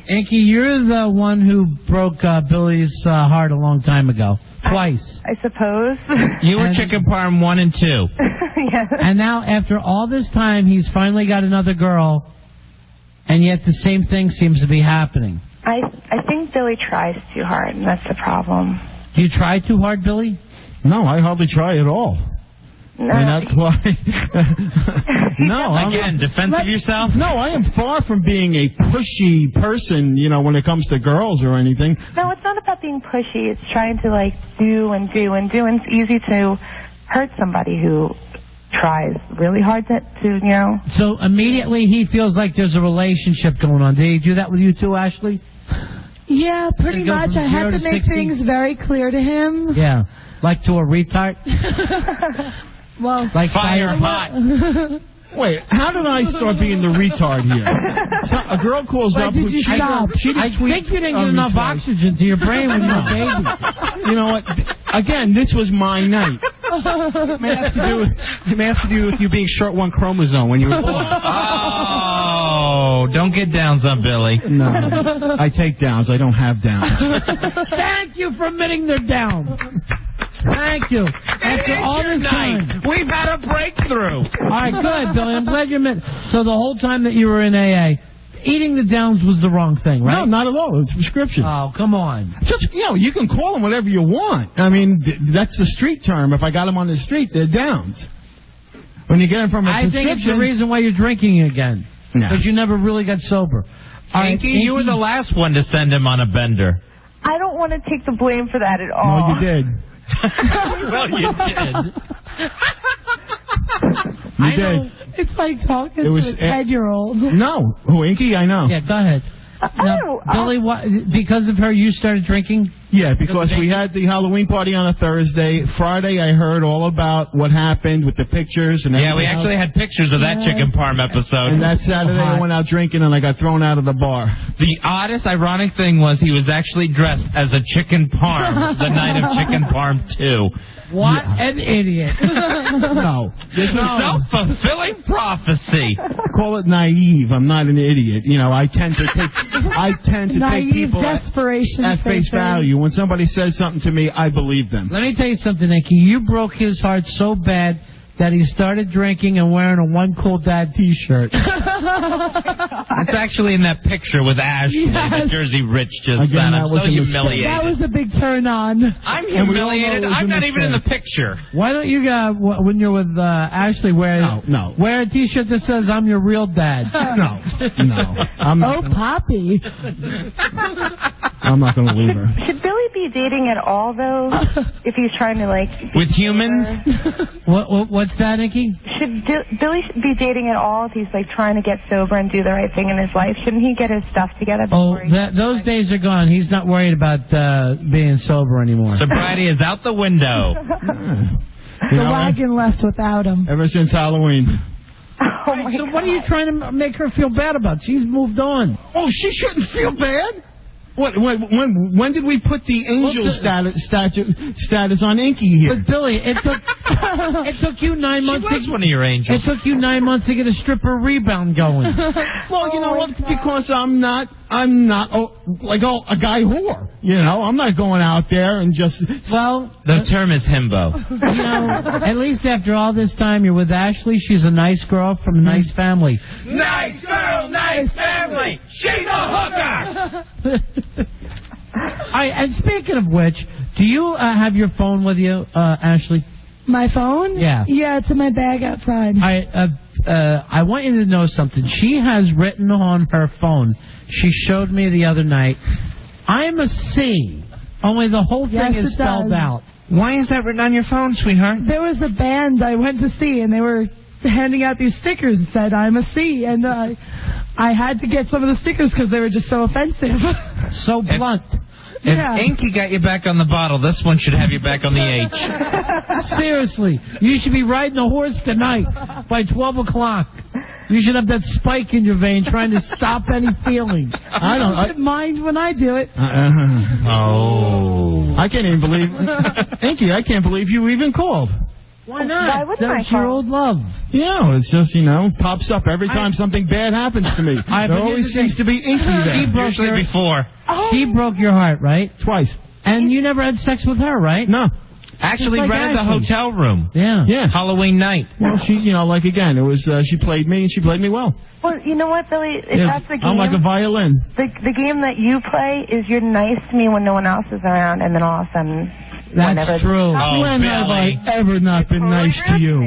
Inky, you're the one who broke Billy's heart a long time ago. Twice. I suppose. You were chicken parm 1 and 2. Yeah. And now, after all this time, he's finally got another girl, and yet the same thing seems to be happening. I think Billy tries too hard, and that's the problem. Do you try too hard, Billy? No, I hardly try at all. No. And that's why... defense of yourself? No, I am far from being a pushy person, when it comes to girls or anything. No, it's not about being pushy. It's trying to, do and do and do. And it's easy to hurt somebody who tries really hard to. So immediately he feels like there's a relationship going on. Did he do that with you too, Ashley? Yeah, pretty much. I had to make 60? things very clear to him. Yeah. Like to a retard? Well, like fire hot. Wait, how did I start being the retard here? A girl calls up. Did you stop? I think you didn't get enough oxygen to your brain when you were a baby. You know what? Again, this was my night. It may have to do with you being short one chromosome when you were born. Oh, don't get downs on Billy. No, I take downs. I don't have downs. Thank you for admitting they're down. Thank you. After all this time. We've had a breakthrough. All right, good, Billy. I'm glad you admit. So the whole time that you were in AA, eating the downs was the wrong thing, right? No, not at all. It's a prescription. Oh, come on. Just, you can call them whatever you want. I mean, that's the street term. If I got them on the street, they're downs. When you get them from a prescription... I think it's the reason why you're drinking again. No. Because you never really got sober. All right, Inky, you were the last one to send him on a bender. I don't want to take the blame for that at all. No, you did. Well, you did. You did. It's like talking to a 10-year-old. No. Who, Inky? I know. Yeah, go ahead. Now, Billy, what, because of her, you started drinking? Yeah, because we had the Halloween party on a Thursday. Friday, I heard all about what happened with the pictures and everything. Yeah, we actually had pictures of that chicken parm episode. And that Saturday, I went out drinking and I got thrown out of the bar. The oddest, ironic thing was he was actually dressed as a chicken parm the night of Chicken Parm 2. What an idiot. No. There's no self-fulfilling prophecy. Call it naive. I'm not an idiot. I tend to take naive people desperation at face value. When somebody says something to me, I believe them. Let me tell you something, Nicky. You broke his heart so bad that he started drinking and wearing a One Cool Dad T-shirt. It's actually in that picture with Ashley that Jersey Rich just sent. I'm so humiliated. That was a big turn on. I'm humiliated. I'm not even in the picture. Why don't you, when you're with Ashley, wear a T-shirt that says, "I'm your real dad"? No. I'm not Poppy. I'm not going to leave her. Should Billy be dating at all, though, if he's trying to, with humans? What's that, Nicky? Should Billy be dating at all if he's, trying to get sober and do the right thing in his life? Shouldn't he get his stuff together before those days are gone. He's not worried about being sober anymore. Sobriety is out the window. The wagon left without him. Ever since Halloween. Oh my so what are you trying to make her feel bad about? She's moved on. Oh, she shouldn't feel bad. When did we put the angel status on Inky here? But Billy, it took you 9 months. She was one of your angels. It took you 9 months to get a stripper rebound going. Well, you know what? Because I'm not a guy whore. I'm not going out there and just. Well, the term is himbo. At least after all this time, you're with Ashley. She's a nice girl from a nice family. Nice girl, nice family. She's a hooker. And speaking of which, do you have your phone with you, Ashley? My phone? Yeah. Yeah, it's in my bag outside. I want you to know something. She has written on her phone, she showed me the other night, I'm a C. Only the whole thing is spelled out. Why is that written on your phone, sweetheart? There was a band I went to see, and they were handing out these stickers that said, I'm a C. And I had to get some of the stickers because they were just so offensive. So blunt. If Inky got you back on the bottle, this one should have you back on the H. Seriously, you should be riding a horse tonight by 12 o'clock. You should have that spike in your vein trying to stop any feeling. I don't mind when I do it. Oh. I can't even believe... Inky, I can't believe you even called. Why not? Why wouldn't That's your old love. Yeah, it's just, pops up every time something bad happens to me. There always seems to be Inky there. Usually before. She broke your heart, right? Twice. And you never had sex with her, right? No. Actually rented the hotel room. Yeah. Halloween night. Well, she, again, it was, she played me, and she played me well. Well, you know what, Billy? That's the game. I'm like a violin. The game that you play is you're nice to me when no one else is around, and then all of a sudden... That's true. When have I ever not been nice to you?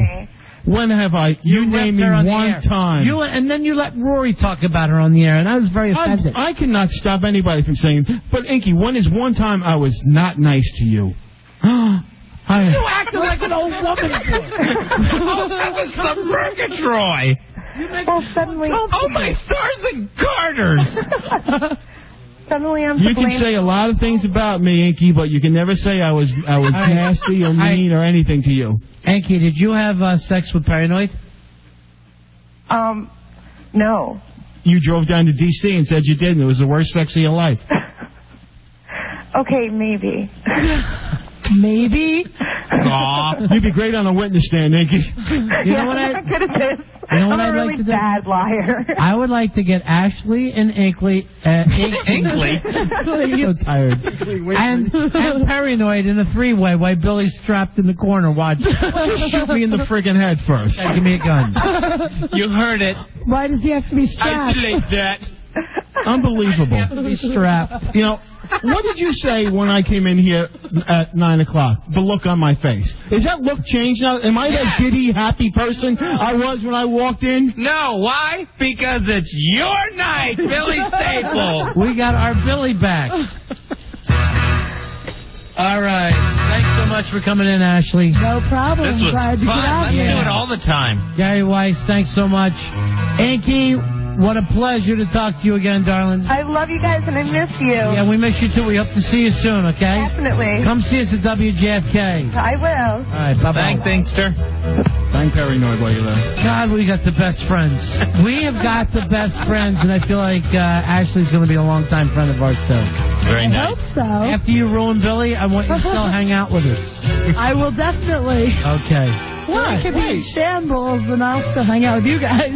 When have I? You named me one time. And then you let Rory talk about her on the air, and I was very offended. I cannot stop anybody from saying, but Inky, when is one time I was not nice to you? You acted like an old woman. That was some Murgatroyd. Suddenly... Oh, my stars and garters. Suddenly I'm You can say a lot of things about me, Inky, but you can never say I was nasty or mean or anything to you. Inky, did you have sex with Paranoid? No. You drove down to D.C. and said you did, and it was the worst sex of your life. Okay, maybe. Maybe. You'd be great on a witness stand, Nikki. You know what I'm good at this. You know what I'm I'd a really like to do? bad liar. I would like to get Ashley and Inkley. Inkley? I'm so tired. And Paranoid in a three-way while Billy's strapped in the corner watching. Just shoot me in the friggin' head first. Yeah, give me a gun. You heard it. Why does he have to be strapped? Isolate that. Unbelievable. Have to be strapped. You know, what did you say when I came in here at 9 o'clock? The look on my face. Is that look changed now? Am I that giddy, happy person I was when I walked in? No, why? Because it's your night, Billy Staples. We got our Billy back. All right. Thanks so much for coming in, Ashley. No problem. This was Glad to get fun. out Let's here. do it all the time. Gary Wyze, thanks so much. Inky, what a pleasure to talk to you again, darling. I love you guys and I miss you. Yeah, we miss you too. We hope to see you soon, okay? Definitely. Come see us at WJFK. I will. All right, bye-bye. Thanks, Inkster. Thank Paranoid while you're there. God, we got the best friends. We have got the best friends, and I feel like Ashley's going to be a long-time friend of ours, too. Very I nice. hope so. After you ruin Billy, I want you to still hang out with us. I will definitely. Okay. Well, I could be in shambles and I'll still hang out with you guys.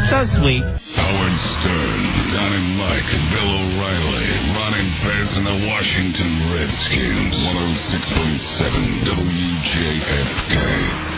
So sweet. Howard Stern, Don and Mike, Bill O'Reilly, Ron and Fez, and the Washington Redskins. 106.7 WJFK.